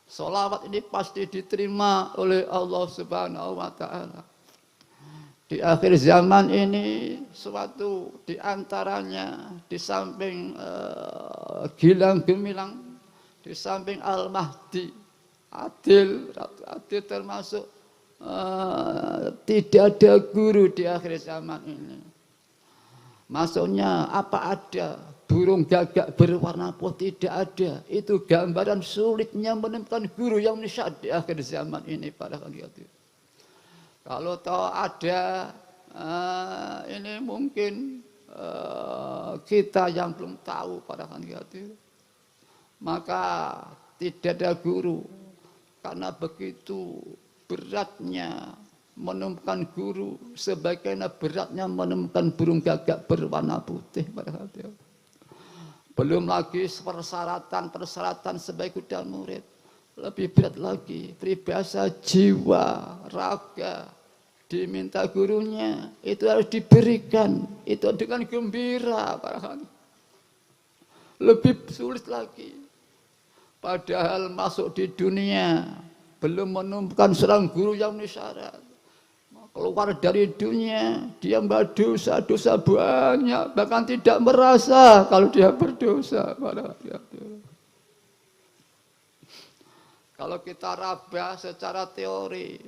Solawat ini pasti diterima oleh Allah Subhanahu wa ta'ala. Di akhir zaman ini suatu diantaranya di samping Gilang Gemilang, di samping Al-Mahdi, Adil termasuk tidak ada guru di akhir zaman ini. Maksudnya apa ada burung gagak berwarna putih tidak ada. Itu gambaran sulitnya menemukan guru yang nasihat di akhir zaman ini pada hati-hati. Kalau tahu ada ini mungkin kita yang belum tahu pada hati-hati. Maka tidak ada guru. Karena begitu beratnya menemukan guru, sebagaimana beratnya menemukan burung gagak berwarna putih pada hati-hati. Belum lagi persyaratan sebagai guru dan murid. Lebih berat lagi, peribahasa jiwa, raga, diminta gurunya, itu harus diberikan, itu dengan gembira. Lebih sulit lagi. Padahal masuk di dunia, belum menemukan seorang guru yang nisyarat. Keluar dari dunia, dia membuat dosa banyak, bahkan tidak merasa kalau dia berdosa. Kalau kita raba secara teori,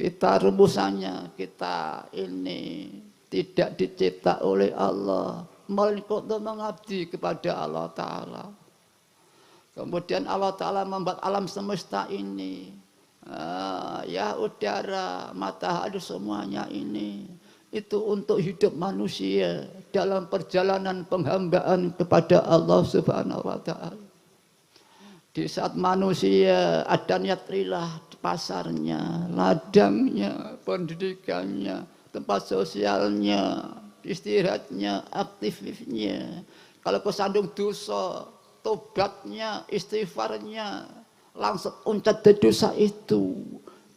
kita rumusannya, kita ini tidak dicipta oleh Allah, melainkan untuk mengabdi kepada Allah Ta'ala. Kemudian Allah Ta'ala membuat alam semesta ini, ya udara, matahari semuanya ini, itu untuk hidup manusia dalam perjalanan penghambaan kepada Allah Subhanahu wa Ta'ala. Di saat manusia ada niat lillah, pasarnya, ladangnya, pendidikannya, tempat sosialnya, istirahatnya, aktifnya. Kalau kesandung dosa, tobatnya, istighfarnya, langsung uncat dari dosa itu.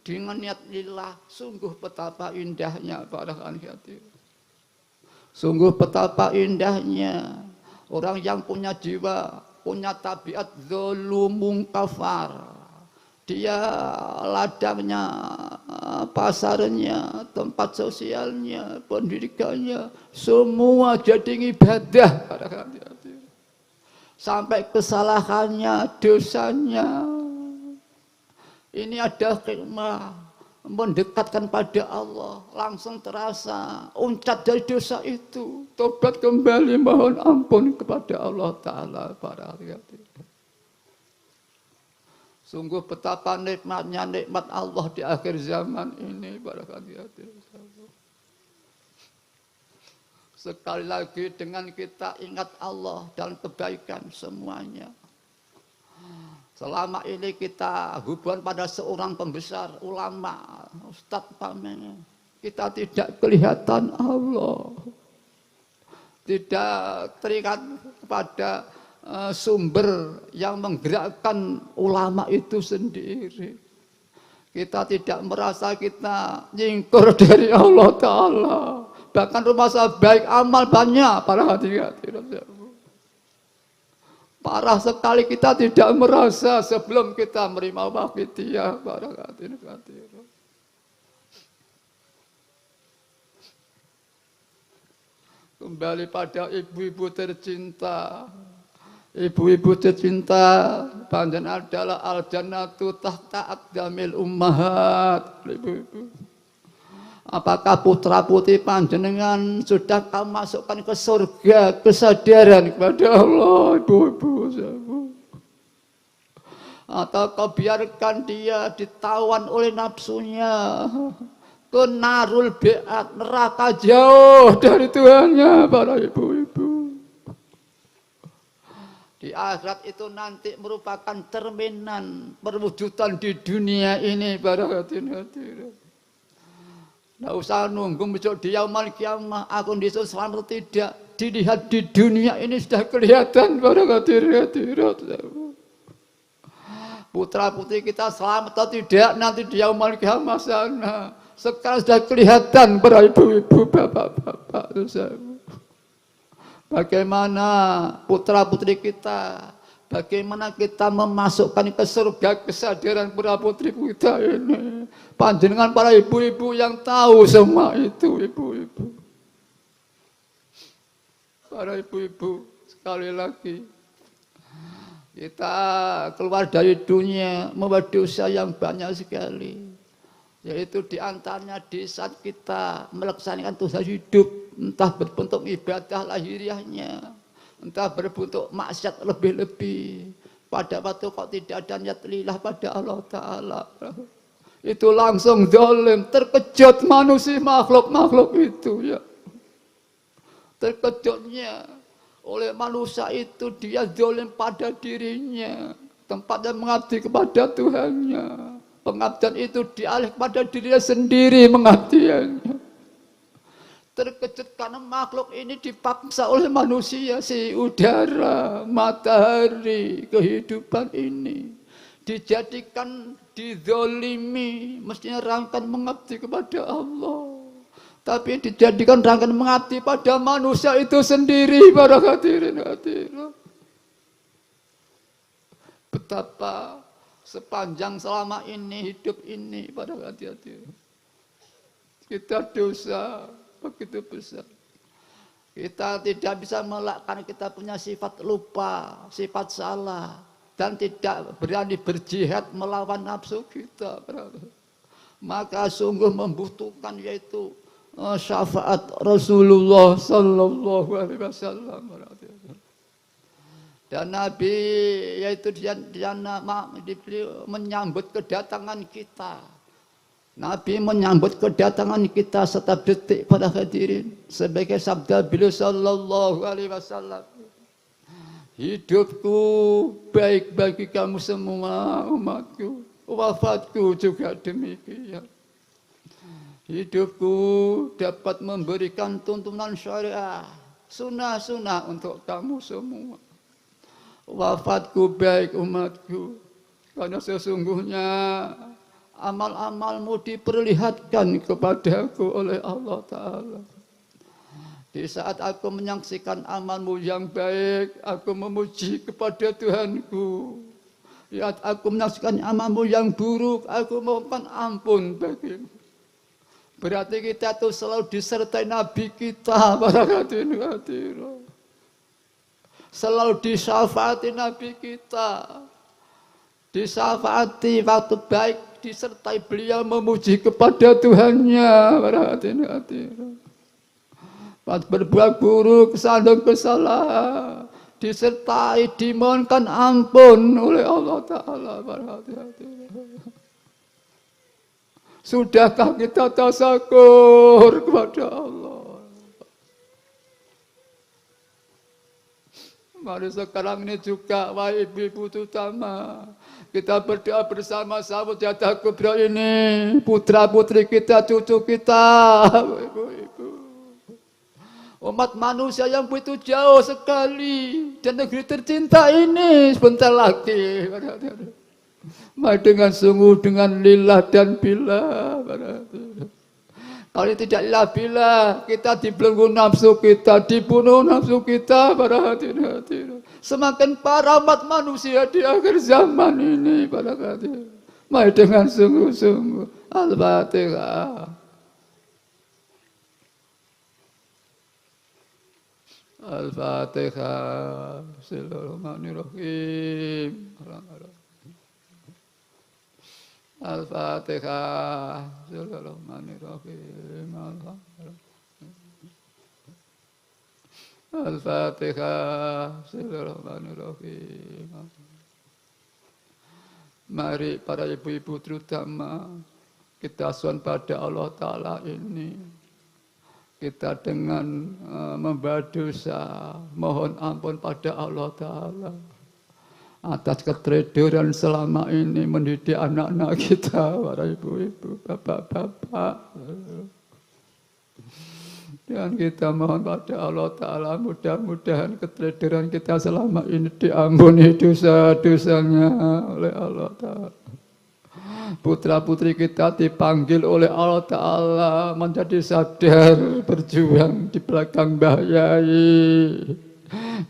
Dengan niat lillah, sungguh betapa indahnya para hati. Sungguh betapa indahnya orang yang punya jiwa, punya tabiat zalumun kafar. Dia ladangnya, pasarnya, tempat sosialnya, pendidikannya, semua jadi ibadah pada hati-hati. Sampai kesalahannya, dosanya. Ini ada hikmah mendekatkan pada Allah, langsung terasa uncat dari dosa itu, tobat kembali mohon ampun kepada Allah Ta'ala pada hati-hati. Sungguh betapa nikmatnya nikmat Allah di akhir zaman ini pada hati-hati. Sekali lagi dengan kita ingat Allah dan kebaikan semuanya. Selama ini kita hubungan pada seorang pembesar, ulama, ustadz pamen, kita tidak kelihatan Allah. Tidak terikat pada sumber yang menggerakkan ulama itu sendiri. Kita tidak merasa kita nyingkur dari Allah Ta'ala. Bahkan rumah baik amal banyak para hadirin. Parah sekali kita tidak merasa sebelum kita menerima wafidiyah para hadirin. Kembali pada ibu-ibu tercinta. Ibu-ibu tercinta, panjenengan adalah al-jannatu tahta aqdamil ummahat. Ibu-ibu. Apakah putra-putri panjenengan sudah kamu masukkan ke surga kesadaran kepada Allah, ibu-ibu? Atau kau biarkan dia ditawan oleh nafsunya ke narul be'at, neraka jauh dari Tuhannya, para ibu-ibu. Di akhirat itu nanti merupakan cerminan perwujudan di dunia ini, para hadirin. Tidak usah nunggu besok di yaumul kiamah aku disuruh selamat tidak. Dilihat di dunia ini sudah kelihatan, para hadirin. Putra putri kita selamat atau tidak nanti di yaumul kiamah sana. Sekarang sudah kelihatan para ibu-ibu, bapak-bapak. Bagaimana putra putri kita, bagaimana kita memasukkan ke surga kesadaran putra putri kita ini. Panjenengan para ibu-ibu yang tahu semua itu, ibu-ibu. Para ibu-ibu, sekali lagi kita keluar dari dunia membawa dosa yang banyak sekali. Yaitu diantaranya di saat kita melaksanakan dosa hidup, entah berbentuk ibadah lahiriahnya, entah berbentuk maksiat lebih-lebih. Pada waktu kok tidak ada niat lillah pada Allah Ta'ala, itu langsung zalim, terkejut manusia makhluk-makhluk itu ya. Terkejutnya oleh manusia itu dia zalim pada dirinya, tempatnya mengabdi kepada Tuhannya. Pengabdian itu dialih kepada dirinya sendiri mengabdiannya. Terkejut karena makhluk ini dipaksa oleh manusia, si udara, matahari, kehidupan ini dijadikan dizolimi, mestinya rangkaian mengabdi kepada Allah, tapi dijadikan rangkaian mengabdi pada manusia itu sendiri, para hadirin. Betapa sepanjang selama ini hidup ini, pada hati-hati kita dosa begitu besar. Kita tidak bisa melakukan, kita punya sifat lupa, sifat salah, dan tidak berani berjihad melawan nafsu kita. Maka sungguh membutuhkan yaitu syafaat Rasulullah Sallallahu Alaihi Wasallam. Dan Nabi yaitu dia menyambut kedatangan kita. Nabi menyambut kedatangan kita setiap detik, pada hadirin. Sebagai sabda beliau Sallallahu Alaihi Wasallam, hidupku baik bagi kamu semua umatku, wafatku juga demikian. Hidupku dapat memberikan tuntunan syariah, sunnah-sunnah untuk kamu semua. Wafatku baik umatku, karena sesungguhnya amal-amalmu diperlihatkan kepadaku oleh Allah Ta'ala. Di saat aku menyaksikan amalmu yang baik, aku memuji kepada Tuhanku. Di saat aku menyaksikan amalmu yang buruk, aku mohon ampun bagimu. Berarti kita itu selalu disertai Nabi kita, para hadirin. Selalu disyafaati Nabi kita, disyafaati waktu baik, disertai beliau memuji kepada Tuhannya, para hadirin. Pas berbuat buruk, kesandung kesalahan, disertai dimohonkan ampun oleh Allah Ta'ala, para hadirin. Sudahkah kita tasakur kepada Allah? Mari sekarang ini juga, wahai ibu-ibu terutama, kita berdoa bersama-sama di atas kubur ini, putra-putri kita, cucu kita, ibu-ibu. Umat manusia yang begitu jauh sekali, dan negeri tercinta ini sebentar lagi Mari dengan sungguh, dengan lillah dan billah. Kalau tidak lillah billah, kita dibelenggu nafsu kita, dibunuh nafsu kita pada hati-hati. Semakin parah umat manusia di akhir zaman ini pada hati. Mari dengan sungguh-sungguh. Al-Fatihah. Al-Fatihah. Bismillahirrahmanirrahim. Al-Fatihah. Bismillahirrahmanirrahim. Al-Fatihah. Bismillahirrahmanirrahim. Mari para ibu-ibu terutama kita suan pada Allah Ta'ala ini. Kita dengan membawa dosa, mohon ampun pada Allah Ta'ala atas keteledoran selama ini mendidik anak-anak kita, para ibu-ibu, bapak-bapak. Dan kita mohon pada Allah Ta'ala mudah-mudahan keteledoran kita selama ini diampuni dosa-dosanya oleh Allah Ta'ala. Putra-putri kita dipanggil oleh Allah Ta'ala menjadi sadar berjuang di belakang Mbah Yai,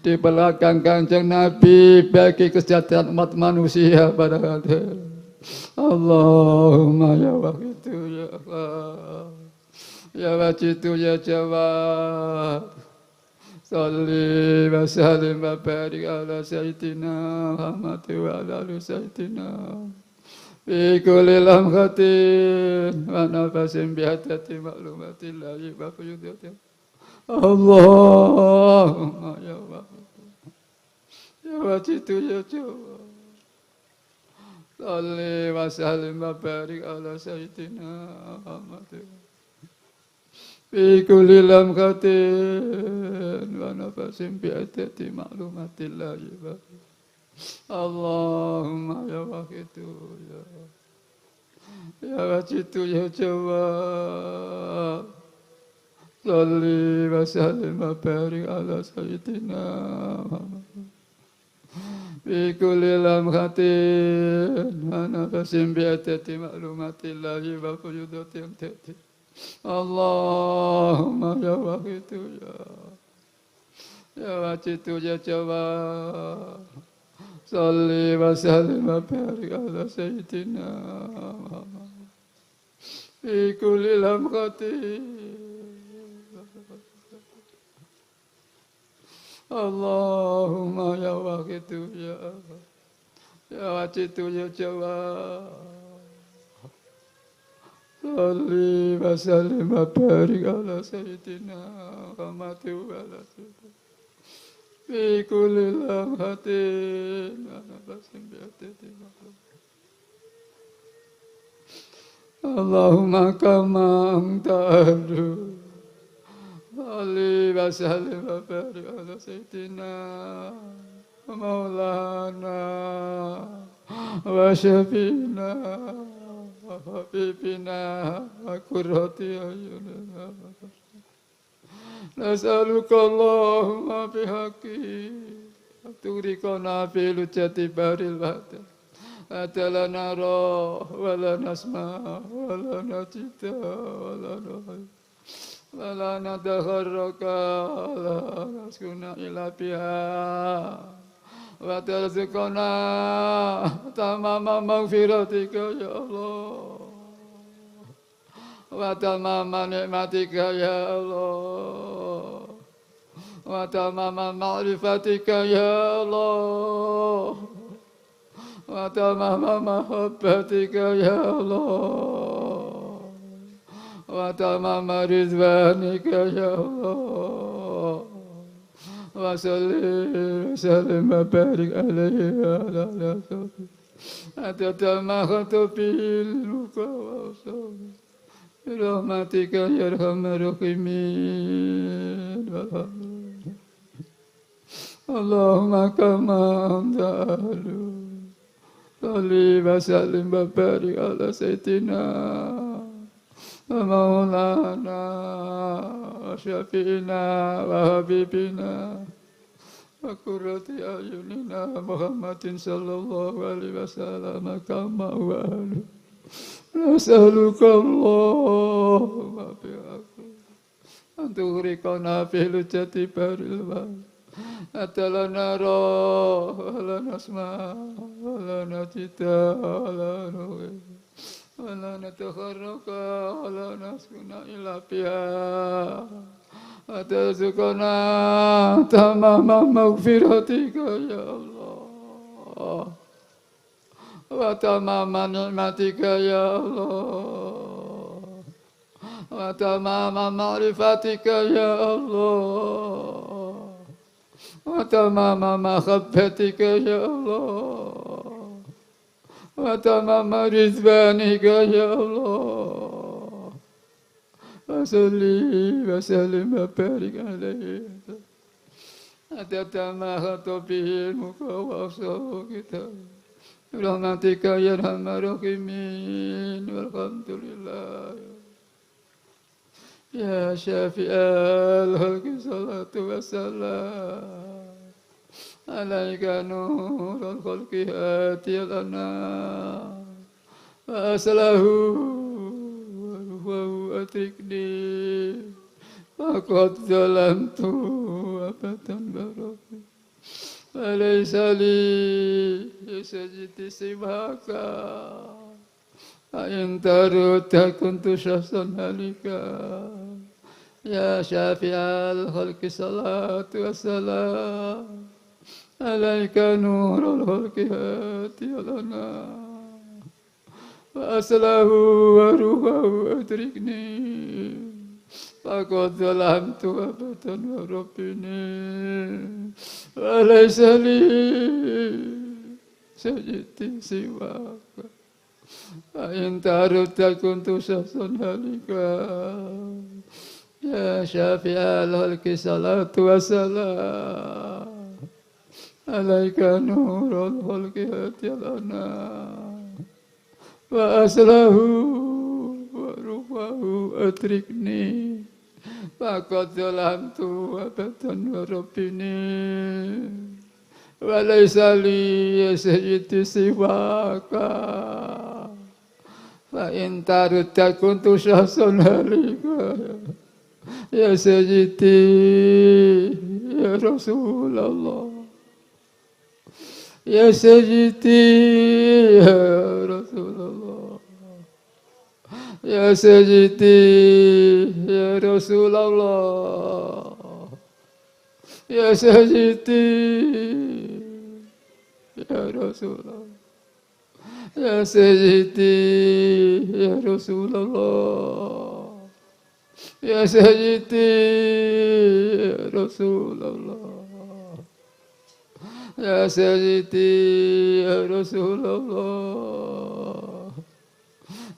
di belakang Kanjeng Nabi bagi kesejahteraan umat manusia pada hati. Allahumma ya wahidu ya Allah, ya wajidu ya jawad, salli wa sallim wa barik ala sayyidina Muhammad wa ala ali sayyidina fi kulli lamhatin wa nafasin bi'adati ma'lumatillahi wa fuyudati. Allahumma ya wahidu ya wajidu ya jawad, salli wa sallim wa barik ala sayyidina Muhammad fi kulli lamhatin wa nafasin bi'adati ma'lumatillahi wa Allahumma ya wahidu ya wajidu ya jawad, salli wa sallim wa barik ala sayyidina Muhammad fi kulli lamhatin wa nafasin bi'adati ma'lumatillahi wa fuyudati amtati. Allahumma ya wahidu ya wajidu ya jawad, salli wa sallim wa barik ala sayyidina Muhammad fi kulli lamhatin. Allahumma ya wahidu ya wajidu ya jawad, salli wa sallim wa barik ala sayyidina Muhammad wa ala fi kulli lamhatin wa nafasin bi'adati ma'lum. Allahumma kama amtadu, salli wa sallim wa barik ala sayyidina maulana wa syafi'ina wa habibina wa qurrati a'yunina. Nas'aluka Allahumma bihaqqi turikana fi lujati baril wahda atala nara wa la nasma wa la najida wa la nuhai wa la nadakharraka wa la naskuna ila biha wa tarzukana tamama maghfiratika ya Allah wa tamama nikmatika ya Allah wa tamama ma'rifatika ya Allah wa tamama mahabbatika ya Allah wa tamama ridwanika ya Allah wa salli sallim wa barik alaihi wa ala alihi atama khatabil muqawwasa rahmatika ya arhamar rahimin. Allahumma kama amdalu, salli wa sallim wa barik ala sayyidina wa maulana wa syafi'ina wa habibina وقرة أعيننا محمد صلى الله عليه وسلم كما هو أهله نسألك اللهم بحق أن تغرقنا في لجة بحر الماء حتى لا نرى ولا نسمع ولا نجد ولا نؤمن ولا نتخرق ولا نسكن إلا بها وترزقنا تمام مغفرتك يا الله وتمام نعمتك يا الله وتمام معرفتك يا الله وتمام محبتك يا الله وتمام رضوانك يا الله وصلي وسلم وبارك عليه عدد ما خط به علمك وأوصافك برحمتك يا أرحم الراحمين والحمد لله يا شافي الخلق صلاة والسلام عليك نور الخلق هاتي لنا وأسله وهو أتركني فقد ظلمت أبدا بربي وليس لي سجد سواك فإن ترد كنت شخصا هلكا يا شافع الخلق صلاة والسلام عليك نور الخلق هاتي لنا وأسله وروحه أدركني فقد ظلمت أبدا وربني وليس لي سجدت سواك فإن ترد كنت شخصا هلكا يا شافع الخلق صلاة والسلام عليك نور الخلق هاتي لنا وأسله وروحه أدركني فقد ظلمت أبدا وربني وليس لي يا سيدي سواك فإن ترد كنت شخصا هلكا يا سيدي يا رسول الله يا سيدي يا رسول الله يا سيدي يا رسول الله يا سيدي يا رسول الله يا سيدي يا رسول الله يا سيدي يا رسول الله يا سيدي يا رسول الله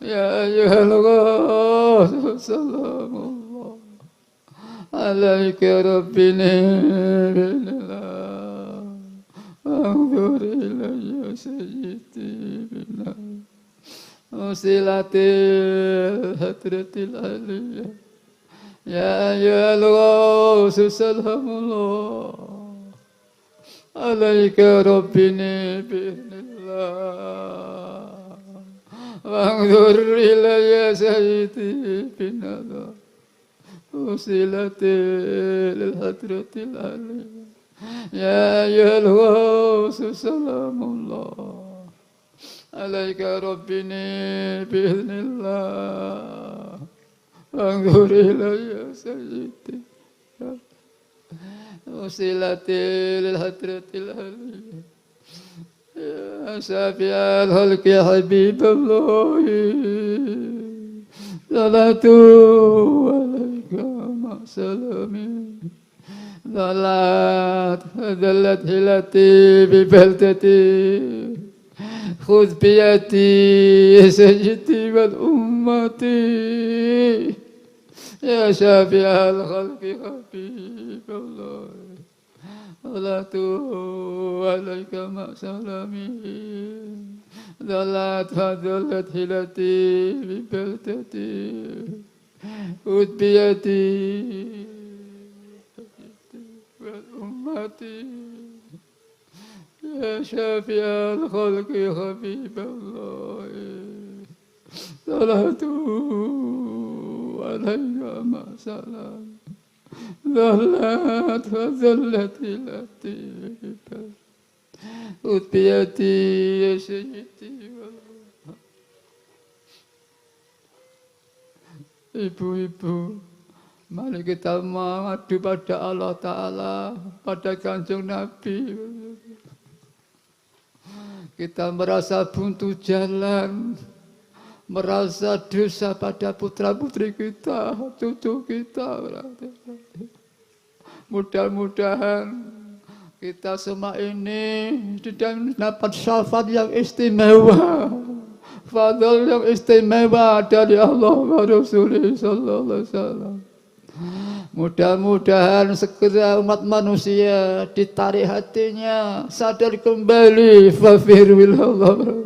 يا أيها الغوث سلام الله عليك ربنا بالله انظر إلي سيدي بالله وصلة الهدرة العليا يا أيها الغوث سلام الله عليك ربنا بإذن الله وانظر إلي سيدي بالنظر وصلة للحضرة العليا يا أيها الغوث سلام الله عليك ربنا بإذن الله وانظر إلي سيدي وصلة للحضرة العليا يا شافع الخلق يا حبيب الله صلاة عليك مع سلامي ذلت هلتي ببلدتي خذ بيدي يا سيدي والأمتي يا شافع الخلق حبيب الله صلاة عليك مع سلامي ذلت هلتي ببلدتي خذ بيدي والأمة ummati ya syafi'al khalqi habiballah salatu alaika ma salam dhallat wa dhallat ilati utbiyati ya sayyidi ibu-ibu, mari kita mengadu pada Allah Ta'ala, pada Kanjeng Nabi. Kita merasa buntu jalan, merasa dosa pada putra-putri kita, cucu kita. Mudah-mudahan kita semua ini dapat syafaat yang istimewa. Fadl yang istimewa dari Allah wa Rasulullah sallallahu alaihi wasallam. Mudah-mudahan segera umat manusia ditarik hatinya, sadar kembali fafirul Allah.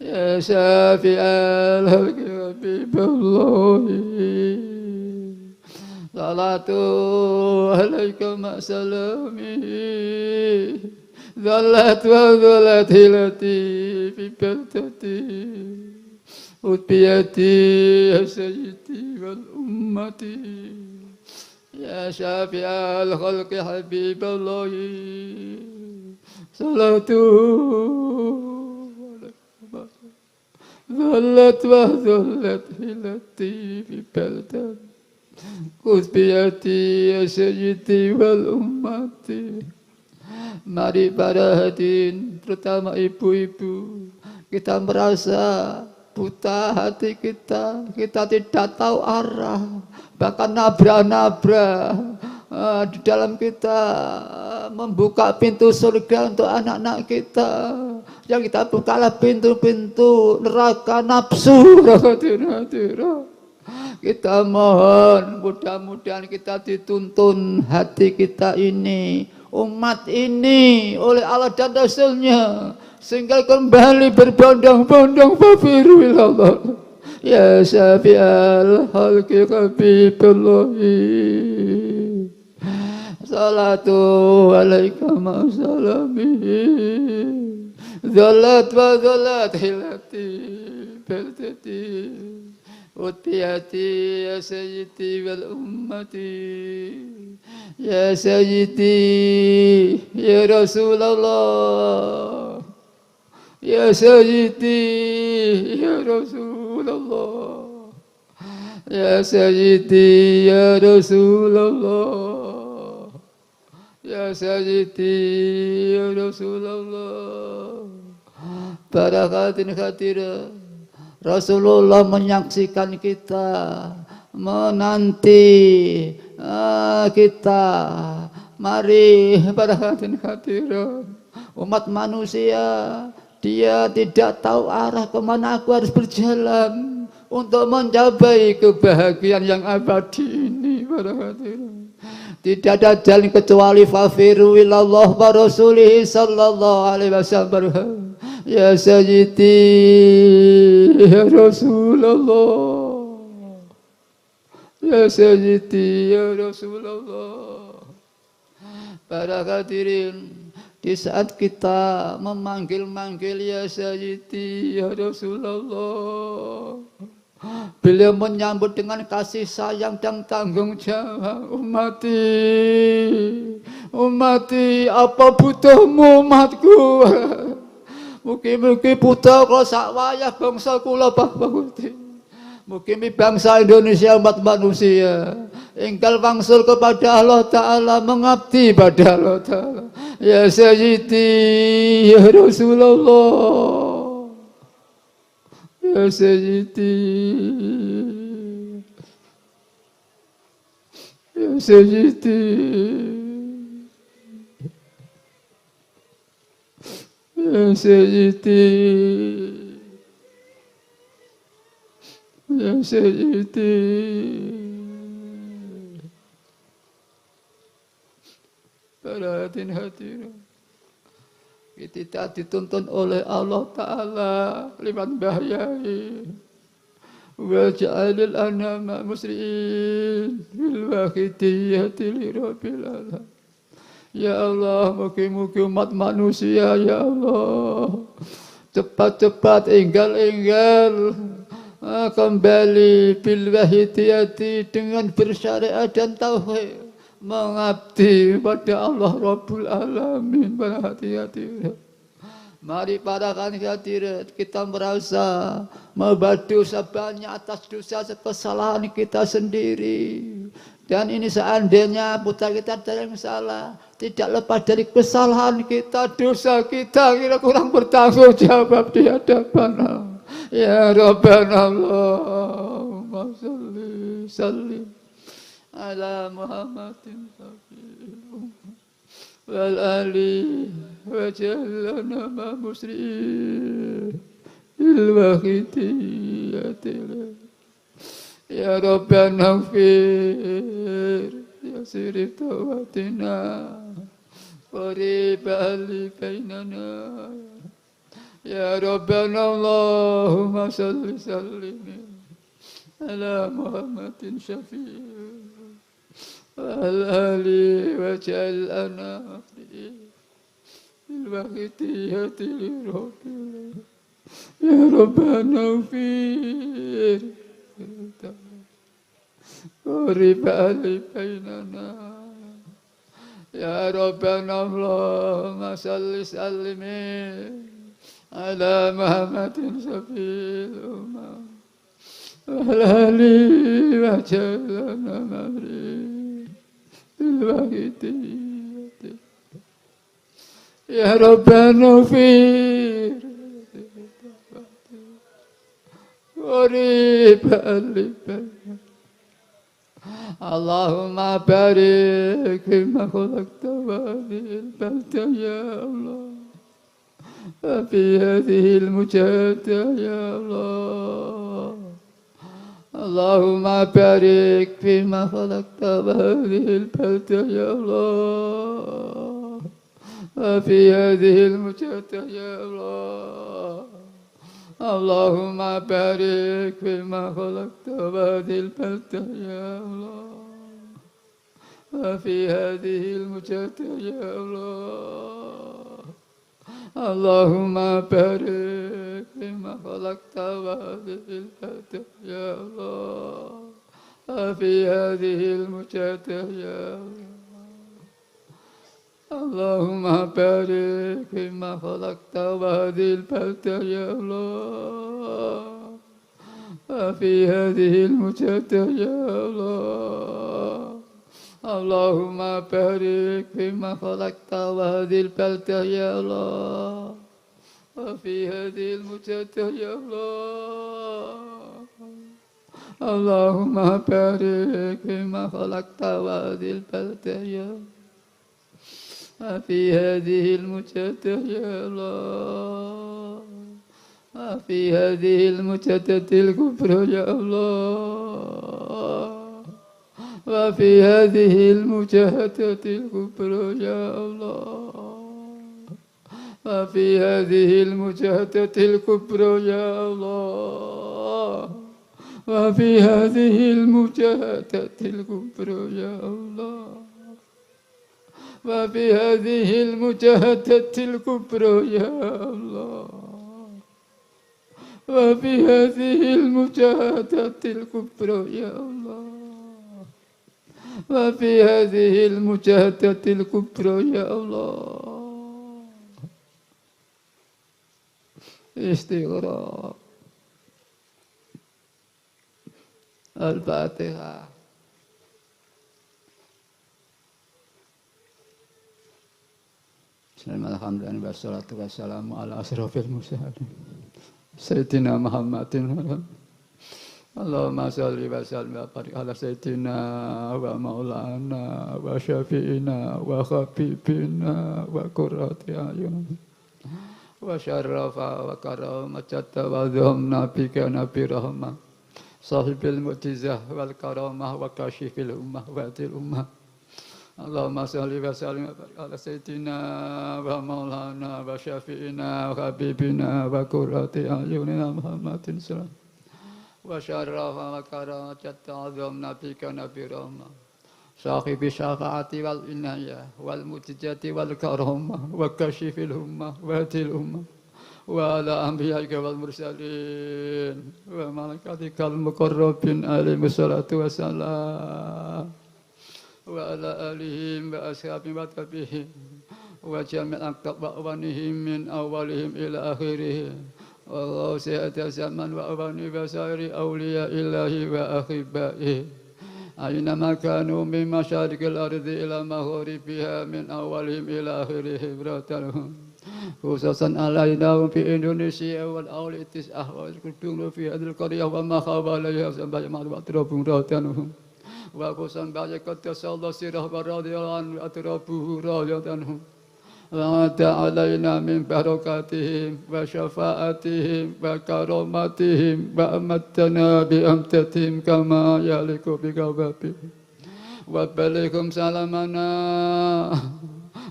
Ya syafi'al habibullah. Salatu alaika ma salami. Dhallat wa dhallat hilati fi baltati utbiyati ya sayyidi wal ummati ya syafi'al khalqi habiballahi salatu dhallat wa dhallat hilati fi baltati utbiyati ya sayyidi wal ummati. Mari para hadirin, terutama ibu-ibu, kita merasa buta hati kita tidak tahu arah, bahkan nabrak-nabrak di dalam kita membuka pintu surga untuk anak-anak kita. Yang kita bukalah pintu-pintu neraka nafsu. Kita mohon mudah-mudahan kita dituntun hati kita ini, umat ini oleh Allah dan Rasulnya sehingga kembali berbondong-bondong fafirul Allah ya syafi'al khalqi habiballahi salatu alaika ma salamihi dhallat wa dhallat hilati baltati utbiyati ya sayyidi wal ummati ya sayyidi ya Rasulullah ya sayyidi ya Rasulullah ya sayyidi ya Rasulullah ya sayyidi ya Rasulullah. Barakatin khatirah Rasulullah menyaksikan kita, menanti kita. Mari barakatin khatirah umat manusia, dia tidak tahu arah kemana aku harus berjalan untuk mencapai kebahagiaan yang abadi ini. Barakatin. Tidak ada jalan kecuali fafiru ilallah wa rasulih sallallahu alaihi wasallam. Ya sayyidi ya Rasulullah ya sayyidi ya Rasulullah. Para hadirin, di saat kita memanggil-manggil ya sayyidi ya Rasulullah, beliau menyambut dengan kasih sayang dan tanggung jawab. Ummati, apa butuhmu umatku? Mugi-mugi buta kula sak wayah bangsa kula bahuti. Mugi bangsa Indonesia umat manusia enggal wangsul kepada Allah Ta'ala, mengabdi pada Allah Ta'ala. Ya Sayyidi ya Rasulullah ya Sayyidi ya Sayyidi ya Sayyidi ya Sayyidi. Para hadirin, kita dituntun oleh Allah Ta'ala lewat bahayai wa ja'alil anama musri'in bil waqidiyati li rabbil alamin. Ya Allah, mugi-mugi umat manusia, ya Allah, cepat-cepat enggal-enggal kembali bil wahidiyati dengan bersyariat dan tauhid, mengabdi pada Allah Rabbul Alamin. Pada hati-hati, mari para hadirin kita merasa membuat dosa banyak atas dosa kesalahan kita sendiri. Dan ini seandainya putra kita ada yang salah, tidak lepas dari kesalahan kita, dosa kita, kita kurang bertanggung jawab di hadapan Allah. Ya Rabbana Allahumma salli sallim ala Muhammadin wal ali wa jallana ma musri il waqiti. Ya Rabbana ighfir ya sirri tawatina qarib ali bainana. Ya Rabbana Allahumma salli sallim ala Muhammadin syafi'i wal ali wa ja'alna bil waqiti li rabbil. Ya Rabbana ighfir qarib ali bainana. Ya Rabbana Allahumma salli sallim ala Muhammadin syafi'il ummah wal ali wa ja'alna mabri bil waqiti. Ya Rabbana ighfir qarib ali bainana. Allahumma barik fima khalaqta wa hadhil balda ya Allah, fi hadhil mujahada ya Allah. Allahumma barik fima khalaqta wa hadhil balda ya Allah, fi hadhil mujahada ya Allah. Allahumma barik fima khalaqta wa hadhil balda ya Allah, fi hadhil mujahada ya Allah. Allahumma barik fima khalaqta wa hadhil balda ya Allah, fi hadhil mujahada ya Allah. Allahumma barik fima khalaqta wa hadhil balda ya Allah, fi hadhil mujahada ya Allah. Allahumma barik fima khalaqta wa hadhil balda ya Allah, fi hadhil mujahada ya Allah. Allahumma barik fima khalaqta wa hadhil balda ya Allah, في هذه المجتة يا الله، في هذه المجتة الكبرى يا الله، وفي هذه المجاهدة الكبرى يا الله، وفي هذه المجاهدة الكبرى يا الله، وفي هذه المجاهدة الكبرى يا الله، وفي هذه المجاهدة الكبرى يا الله، وفي هذه المجاهدة الكبرى يا الله، وفي هذه المجاهدة الكبرى يا الله. استغراق الفاتحة. Alhamdulillah wassalatu wassalamu ala asrofil mursalin Sayyidina Muhammadin. Allahumma sholli wa sallim wa barik ala Sayyidina wa maulana wa syafi'ina wa habibina wa qurrati ayun wa syarrafa wa karamata wa dhum nabika nabi rahmah sahibil mu'jizah wal karamah wa kashifil ummah wa dil ummah. Allahumma sholli wa sallim wa barik ala Sayyidina wa maulana wa syafi'ina wa habibina wa qurrati ayunina Muhammadin sallallahu wa syarrafa wa karamata wa dhum nabika nabi rahmah sahibi syafaati wal inayah wal mujizati wal karamah wa kashifil ummah wa hadil ummah wa ala anbiya'ika wal mursalin wa malaikatikal muqarrabin alaihi salatu wassalam wa ala alihim wa ashabihim wa tabi'ihim wa jami' aqtab wa awanihim min awalihim ila akhirih wallahu sa'ata zaman wa awani wa sairi awliya illahi wa akhibaihi aina makanu min masyariqil ardi ila maghribiha min awalihim ila akhirih barakallahu khususan alaina fi Indonesia wal awli tis'ah wa kudung fi hadil qaryah wa ma khawalaiha sampai ma'rifat rabbum barakallahu wa khususan ba'akat sallallahu sirah wa radhiyallahu anhu atrabuhu radhiyallahu wa ta'alaina min barakatihim wa syafa'atihim wa karamatihim wa amatana bi amtatihim kama yaliku bi gawabihim wa balikum salamana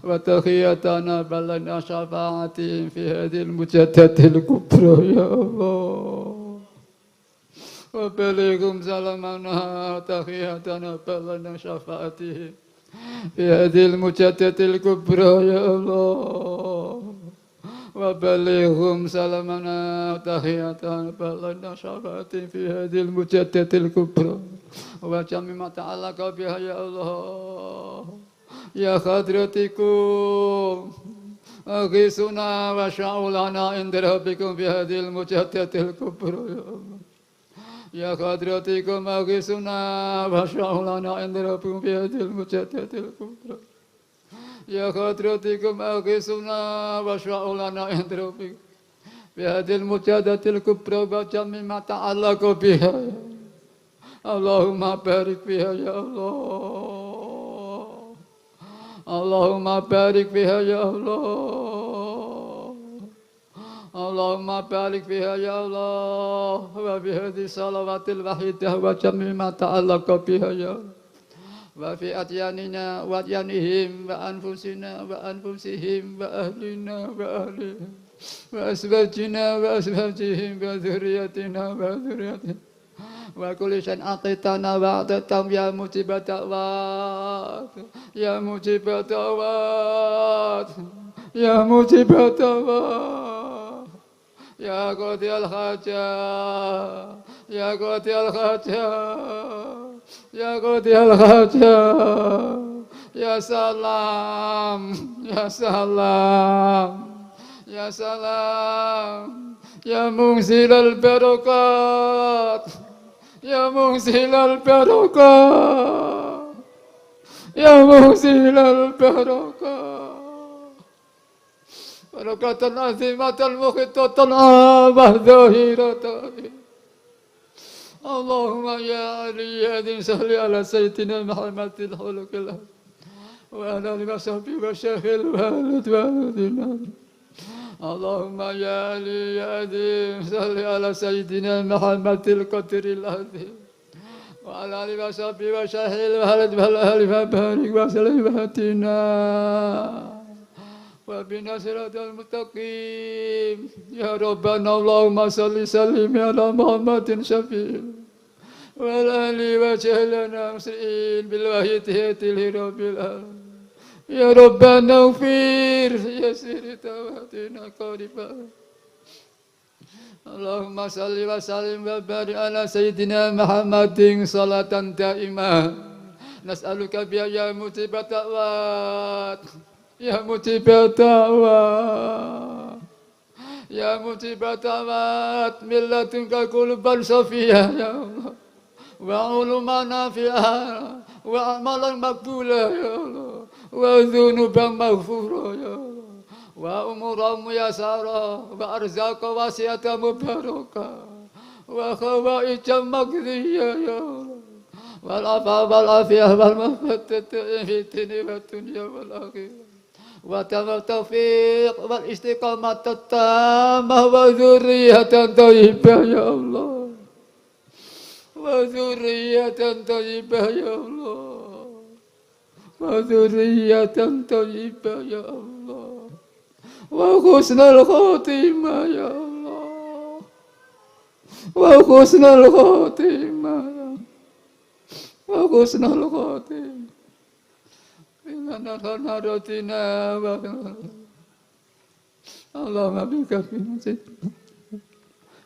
wa takhiyatana balana syafa'atihim fi hadil mujaddadil kubra ya Allah wa balikum salamana wa takhiyatana balana syafa'atihim في هذه المجدة الكبرى يا الله وبلغهم سلامنا وتحياتنا بلغنا شفاعة في هذه المجدة الكبرى وجميع ما تعلق بها يا الله يا خضرتكم أغيثنا واشفعوا لنا عند ربكم في هذه المجدة الكبرى يا الله يا خضرتكم أغيثنا واشفعوا لنا عند ربكم في هذه المجدة الكبرى يا خضرتكم أغيثنا واشفعوا لنا عند ربكم في هذه المجدة الكبرى وجميع ما تعلق بها اللهم بارك فيها يا الله اللهم بارك فيها يا الله اللهم بارك فيها يا الله وبهذه الصلوات الوحيدة وجميع ما تعلق بها يا الله وفي أدياننا وأديانهم وأنفسنا وأنفسهم وأهلنا وأهلهم وأزواجنا وأزواجهم وذريتنا وذريتهم وكل شيء أعطيتنا وأعطيتهم يا مجيب الدعوات يا مجيب الدعوات يا مجيب الدعوات يا قاضي الحاجات يا قاضي الحاجات يا قاضي الحاجات يا سلام يا سلام يا سلام يا منزل البركات يا منزل البركات يا منزل البركات بركة عظيمة مخطة عامة ظاهرة اللهم يا علي هذه صل على سيدنا محمد الخلق الأول وعلى آله وصحبه وشهر والد والدنا اللهم يا علي هذه صل على سيدنا محمد القدر العظيم وعلى آله وصحبه وشهر والد والأهل وبارك وسلم وهدنا وبنا صراط المستقيم يا ربنا اللهم صل سلم على محمد شفيع وعلى آله وجعلنا مسرئين بالوحيدية لرب العالمين يا ربنا اغفر يسر تواتنا قريبا اللهم صل وسلم وبارك على سيدنا محمد صلاة دائمة نسألك بها يا مجيب الدعوات يا مجيب الدعوات يا مجيب الدعوات من لدنك قلوبا صفيا يا الله وعلوما نافعة وأعمالا مقبولة يا الله وذنوبا مغفورة يا الله وأمورا ميسرة وأرزاق واسعة مباركة وخوائج مقضية يا الله والعفاف والعافية والمغفرة في الدين والدنيا والآخرة وتم التوفيق والاستقامة التامة وذرية طيبة يا الله وذرية طيبة يا الله وذرية طيبة يا الله وحسن الخاتمة يا الله وحسن الخاتمة wa husnul khatimah. Lana khanarotina wa Allahumma bika fi nasib.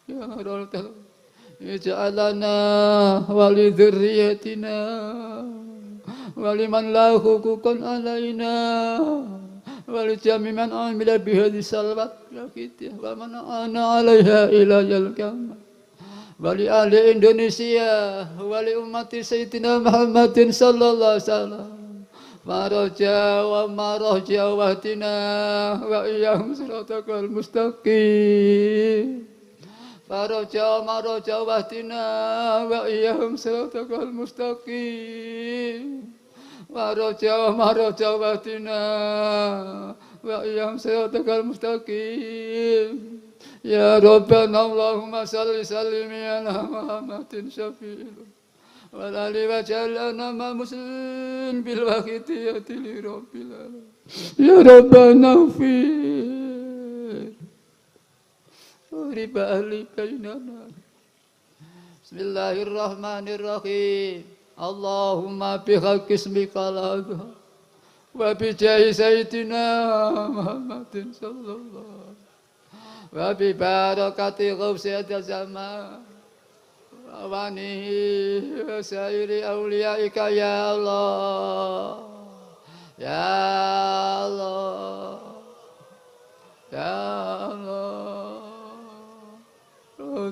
Ya Rabbal ij'alana wa li dzurriyyatina wa liman lahu huququn alaina wa li jami' man amila bi hadhihi salawat wa man ana 'alaiha ila yaumil qiyamah wa li ahli Indonesia wa li ummati sayyidina Muhammadin sallallahu alaihi wasallam maraja wa maraja wa tina wa iyyahum siratal mustaqim maraja wa tina wa iyyahum siratal mustaqim maraja wa tina wa iyyahum siratal mustaqim ya rabbana Allahumma salli sallim ala Muhammadin syafi'il walali wa jalana ma muslim bil waqtiyati li rabbil alamin ya rabbana fir riba ahli bainana bismillahirrahmanirrahim Allahumma bi haqqi ismika al-azhar wa bi jahi sayyidina Muhammadin sallallahu wa bi barakati ghawsiyati zaman awanihi wa sairi awliyaika ya Allah ya Allah ya Allah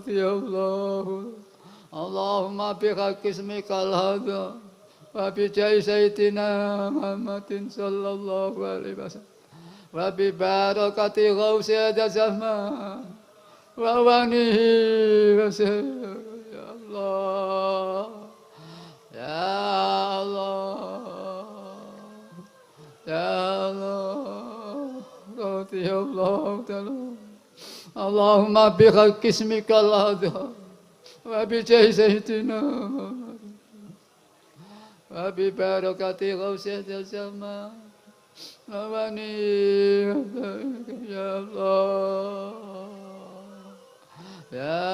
ya Allah Allahumma bi haqqi ismikal hadha wa bi jahi sayyidina Muhammadin sallallahu alaihi wasallam wa bi barakati ghawsiyati zaman wa awanihi wa sairi Allah ya Allah ya Allah ya Allah ta'ala Allahumma bi haqqi ismikal azhar wa bi jahi sayyidina wa bi barakati ghawsiyatil zaman wa bani ya Allah ya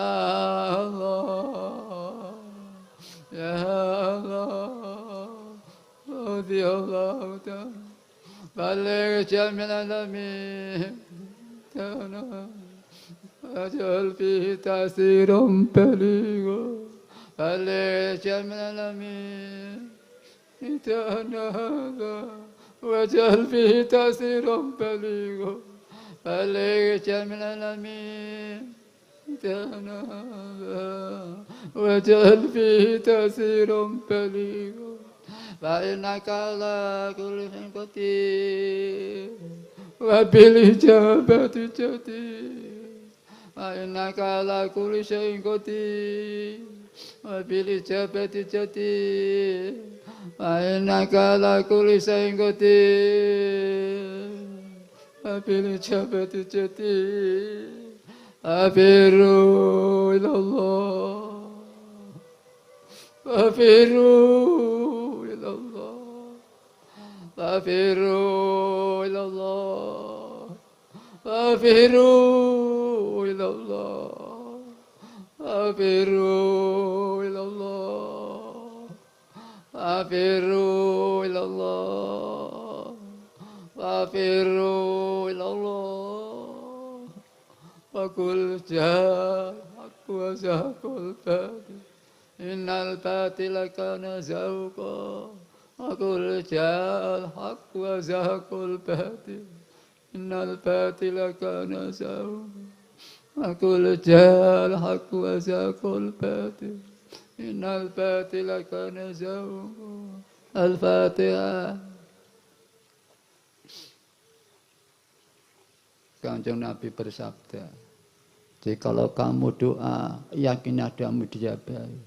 Allah ya Allah ya Allah ta'ala baligh jamil alamin ta'ala ajal fihi ta'siran baligha baligh jamil alamin ta'ala wajal fihi ta'siran baligha baligh jamil alamin وجعل فيه تأثيرا بليغا فإنك على كل شيء قدير وبالإجابة جدير فإنك على كل شيء قدير وبالإجابة جدير فإنك على كل شيء قدير وبالإجابة جدير أفروا إلى الله أفروا إلى الله أفروا إلى الله أفروا إلى الله أفروا إلى الله أفروا إلى الله أفروا إلى الله وقل جاء الحق وزهق الباطل إن الباطل كان زهوقا وقل جاء الحق وزهق الباطل إن الباطل كان زهوقا وقل جاء الحق وزهق الباطل إن الباطل كان زهوقا الفاتحة. Kanjeng Nabi bersabda, jikalau kamu doa, yakin adamu dijabahi.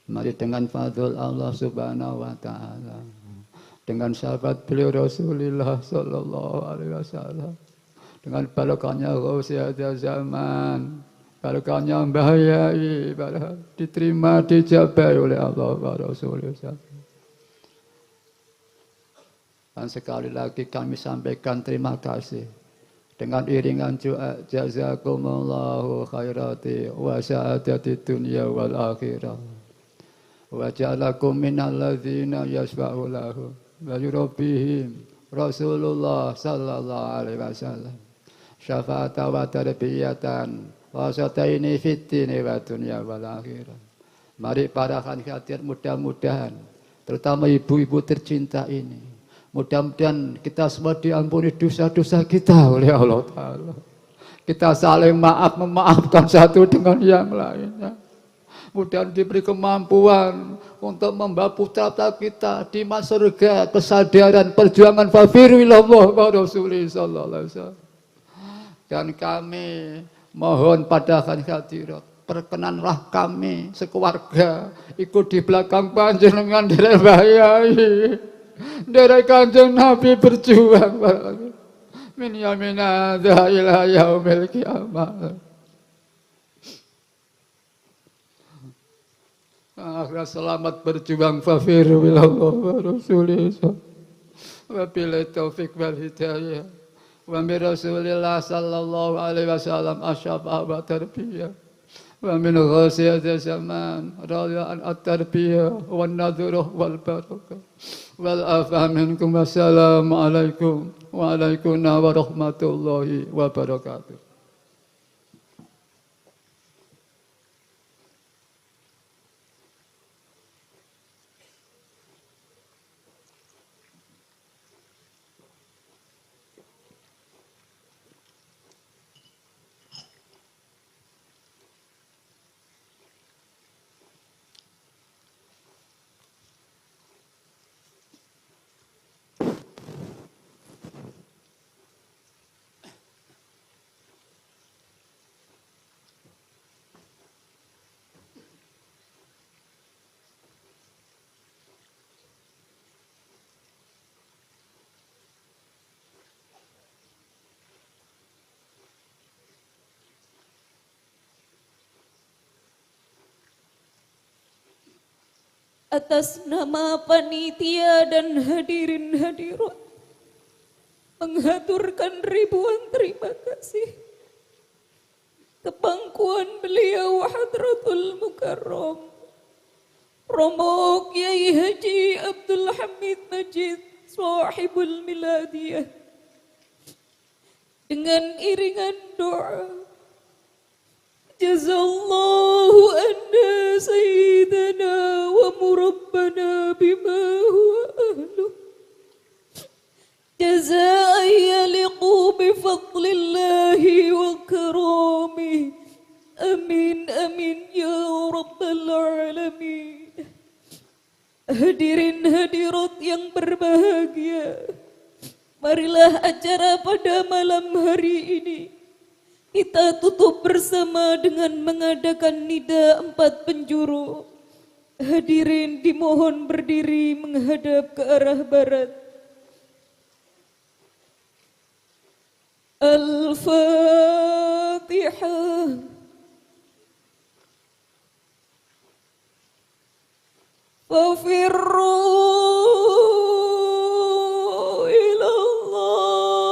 Mari dengan fadl Allah Subhanahu wa Ta'ala, dengan syafaat beliau Rasulullah Sallallahu Alaihi Wasallam, dengan barokahnya Ghausiyah zaman, barokahnya Mbah Yai, diterima dijabahi oleh Allah wa Rasulullah. Dan sekali lagi kami sampaikan terima kasih. Dengan iringan doa jazakumullahu khairati wa sa'adati dunya wal akhirah. wa ja'alakum minal ladzina yashfa'u lahu wa yurabbihim Rasulullah sallallahu alaihi wasallam syafa'ata wa tarbiyatan wa sataini fiddini wa dunya wal akhirah. Mari para hadirin mudah-mudahan terutama ibu-ibu tercinta ini, mudah-mudahan kita semua diampuni dosa-dosa kita oleh Allah Ta'ala. Kita saling memaafkan satu dengan yang lainnya. Mudah diberi kemampuan untuk membawa putra kita di surga kesadaran perjuangan fafiru ilallah wa rasulih sallallahu alaihi wasallam. Dan kami mohon pada hadirat, perkenanlah kami sekeluarga ikut di belakang panjenengan dari Yai, dari Kanjeng Nabi berjuang min yamina ila yaumil qiyamah. Akhirnya selamat berjuang fafiru ilallah wa rasulih wa billahi taufiq wal hidayah wa bi Rasulillah sallallahu alaihi wasallam asyafa wa tarbiyah wa min ghasiyati zaman radiyallahu at-tarbiyah wan nadhrah wal barakah wal afa minkum. Wassalamu alaikum wa alaikumussalam warahmatullahi wabarakatuh. Atas nama panitia dan hadirin hadirat, mengaturkan ribuan terima kasih ke pangkuan beliau Hadratul Mukarram Romo Kiai Haji Abdul Hamid Najid Sahibul Miladiyah, dengan iringan doa, jazallahu anna sayyidana wa murabbana bima huwa ahluh jazaa yaliqu bifadlillahi wa karamih. Amin amin ya rabbal alamin. Hadirin hadirat yang berbahagia, marilah acara pada malam hari ini kita tutup bersama dengan mengadakan nida 4 penjuru. Hadirin dimohon berdiri menghadap ke arah barat. Al-Fatihah. Fafirru ilallah.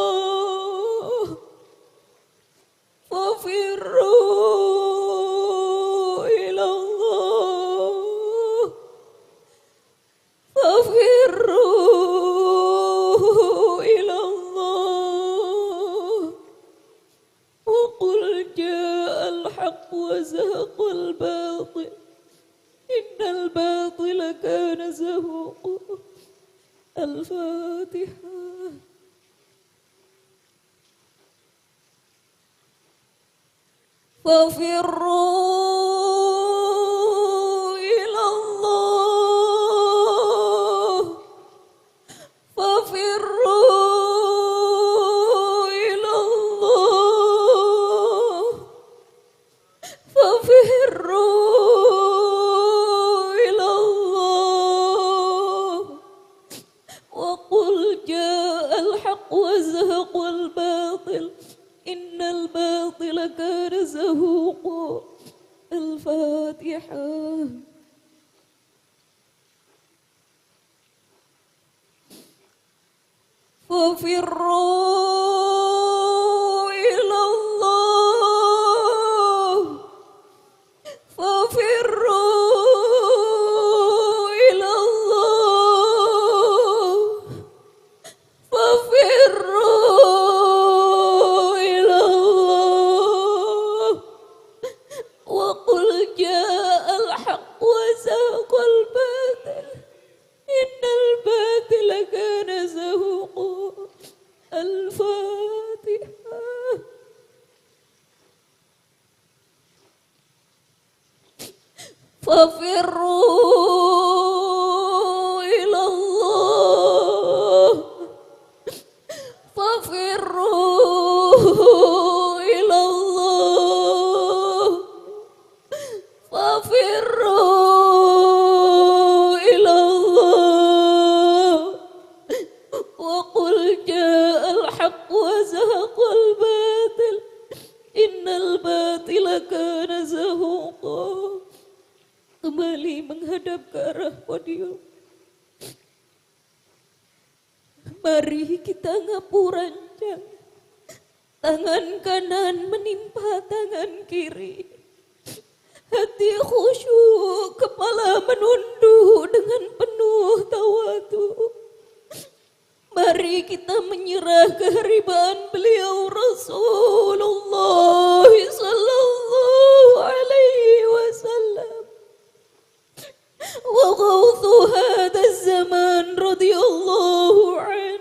Fafirru ilallah. Fafirru ilallah. Wa qul ja'al haqq wa zahaqal batil. Innal batila kana zahuqa. Al-Fatihah. Fafirru ilallah. Fafirru ilallah. Fafirru ilallah. Wa qul ja'al haqq wa zahaqal batil. Innal batila kana zahuqa. Al-Fatihah. Fafirru ilallah. Fafirru ففروا إلى الله ففروا إلى الله ففروا إلى الله وقل جاء الحق وزهق الباطل إن الباطل كان زهوقا. Kembali menghadap ke arah podium. Mari kita ngapurancang. Tangan kanan menimpa tangan kiri. Hati khusyuk, kepala menunduk dengan penuh tawadu. Mari kita menyerah keharibaan beliau Rasulullah sallallahu alaihi wasallam. Wa ghawthu hadha zaman radhiyallahu an.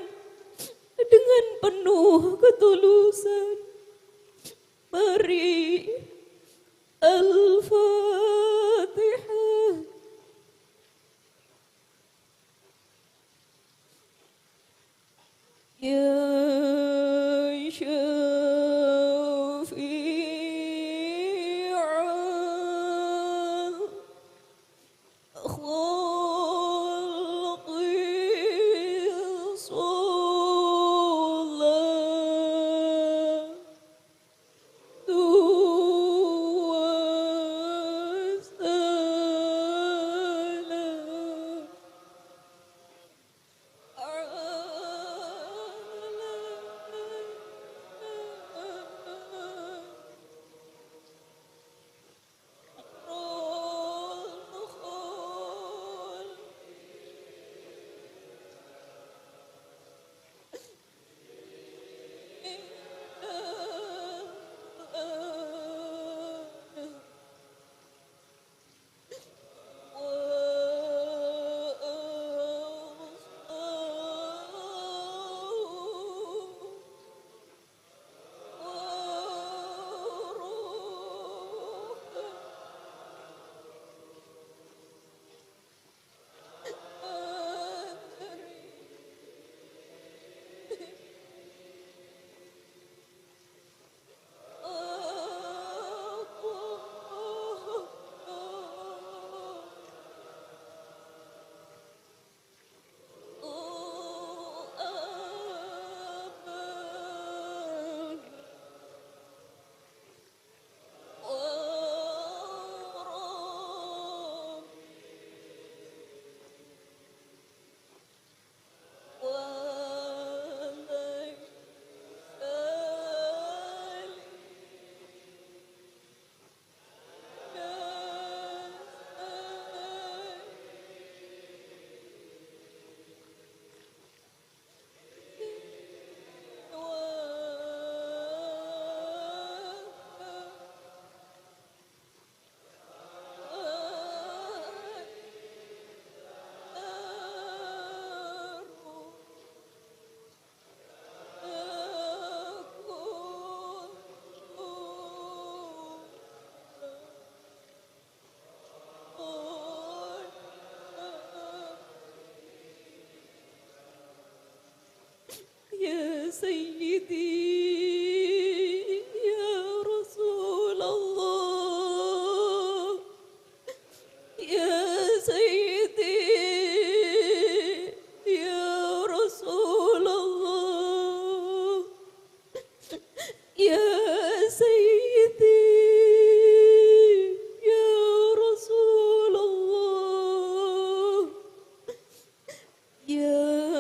Dengan penuh ketulusan. Mari Al-Fatihah. Ya Syafi'al Khalqi Salatu wassalam Ya Sayyidi Ya Rasulullah Ya Sayyidi Ya Rasulullah Ya Sayyidi Ya Rasulullah Ya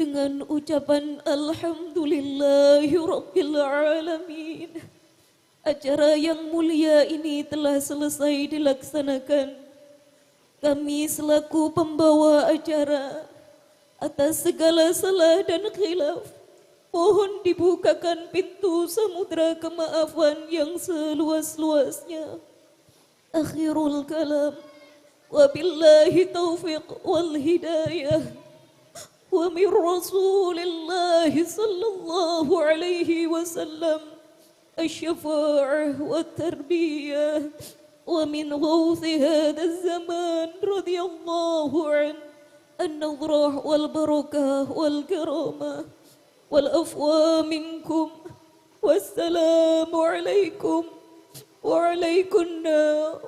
dengan ucapan Alhamdulillahirrabbilalamin. Acara yang mulia ini telah selesai dilaksanakan. Kami selaku pembawa acara, atas segala salah dan khilaf, mohon dibukakan pintu samudra kemaafan yang seluas-luasnya. Akhirul kalam, wabillahi taufiq wal hidayah. ومن رسول الله صلى الله عليه وسلم الشفاعة والتربية ومن غوث هذا الزمان رضي الله عنه النظرة والبركة والكرامة والأفوى منكم والسلام عليكم وعليكم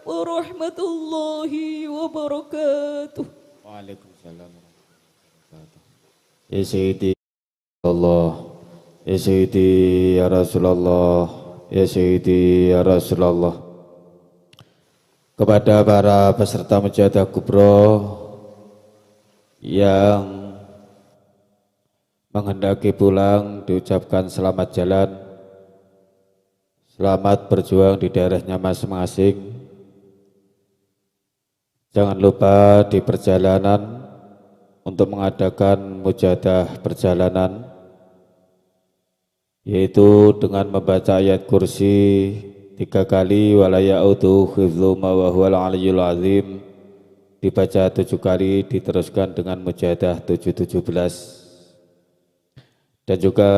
ورحمة الله وبركاته. Waalaikumsalam. Ya Sayyidi Allah, Ya Sayyidi ya Rasulullah, Ya Sayyidi ya Rasulullah. Kepada para peserta Mujahadah Kubro yang menghendaki pulang diucapkan selamat jalan, selamat berjuang di daerahnya masing-masing. Jangan lupa di perjalanan untuk mengadakan mujahadah perjalanan, yaitu dengan membaca ayat kursi 3 kali, wala ya'uduhu hifdzuhuma wa huwal aliyyul azim, dibaca 7 kali, diteruskan dengan mujahadah 717. Dan juga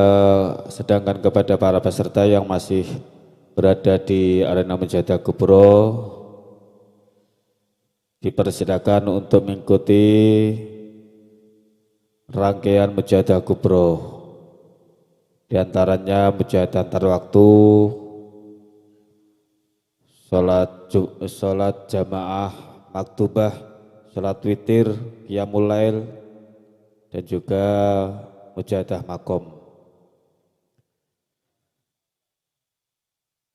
sedangkan kepada para peserta yang masih berada di arena Mujahadah Kubro, dipersilakan untuk mengikuti rangkaian Mujahadah Kubro, di antaranya mujahadah antar waktu, sholat jamaah maktubah, sholat witir, qiyamul lail, dan juga mujahadah makom.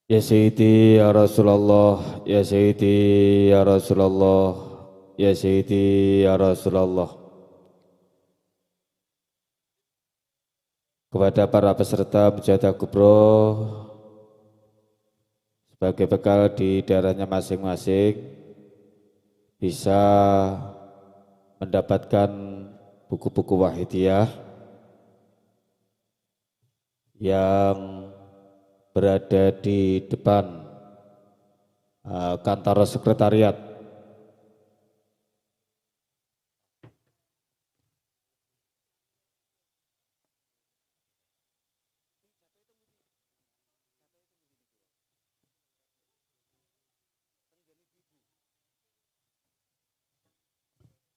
Ya Sayyidi ya Rasulullah, Ya Sayyidi ya Rasulullah, Ya Sayyidi ya Rasulullah. Kepada para peserta Mujahadah Kubro, sebagai bekal di daerahnya masing-masing, bisa mendapatkan buku-buku wahidiyah yang berada di depan kantor sekretariat.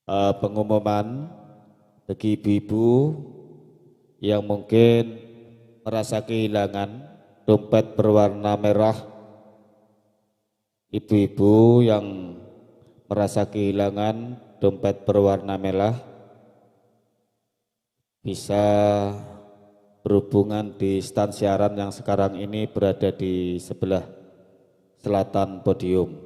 Pengumuman bagi ibu-ibu yang mungkin merasa kehilangan dompet berwarna merah. Ibu-ibu yang merasa kehilangan dompet berwarna merah bisa berhubungan di stan siaran yang sekarang ini berada di sebelah selatan podium.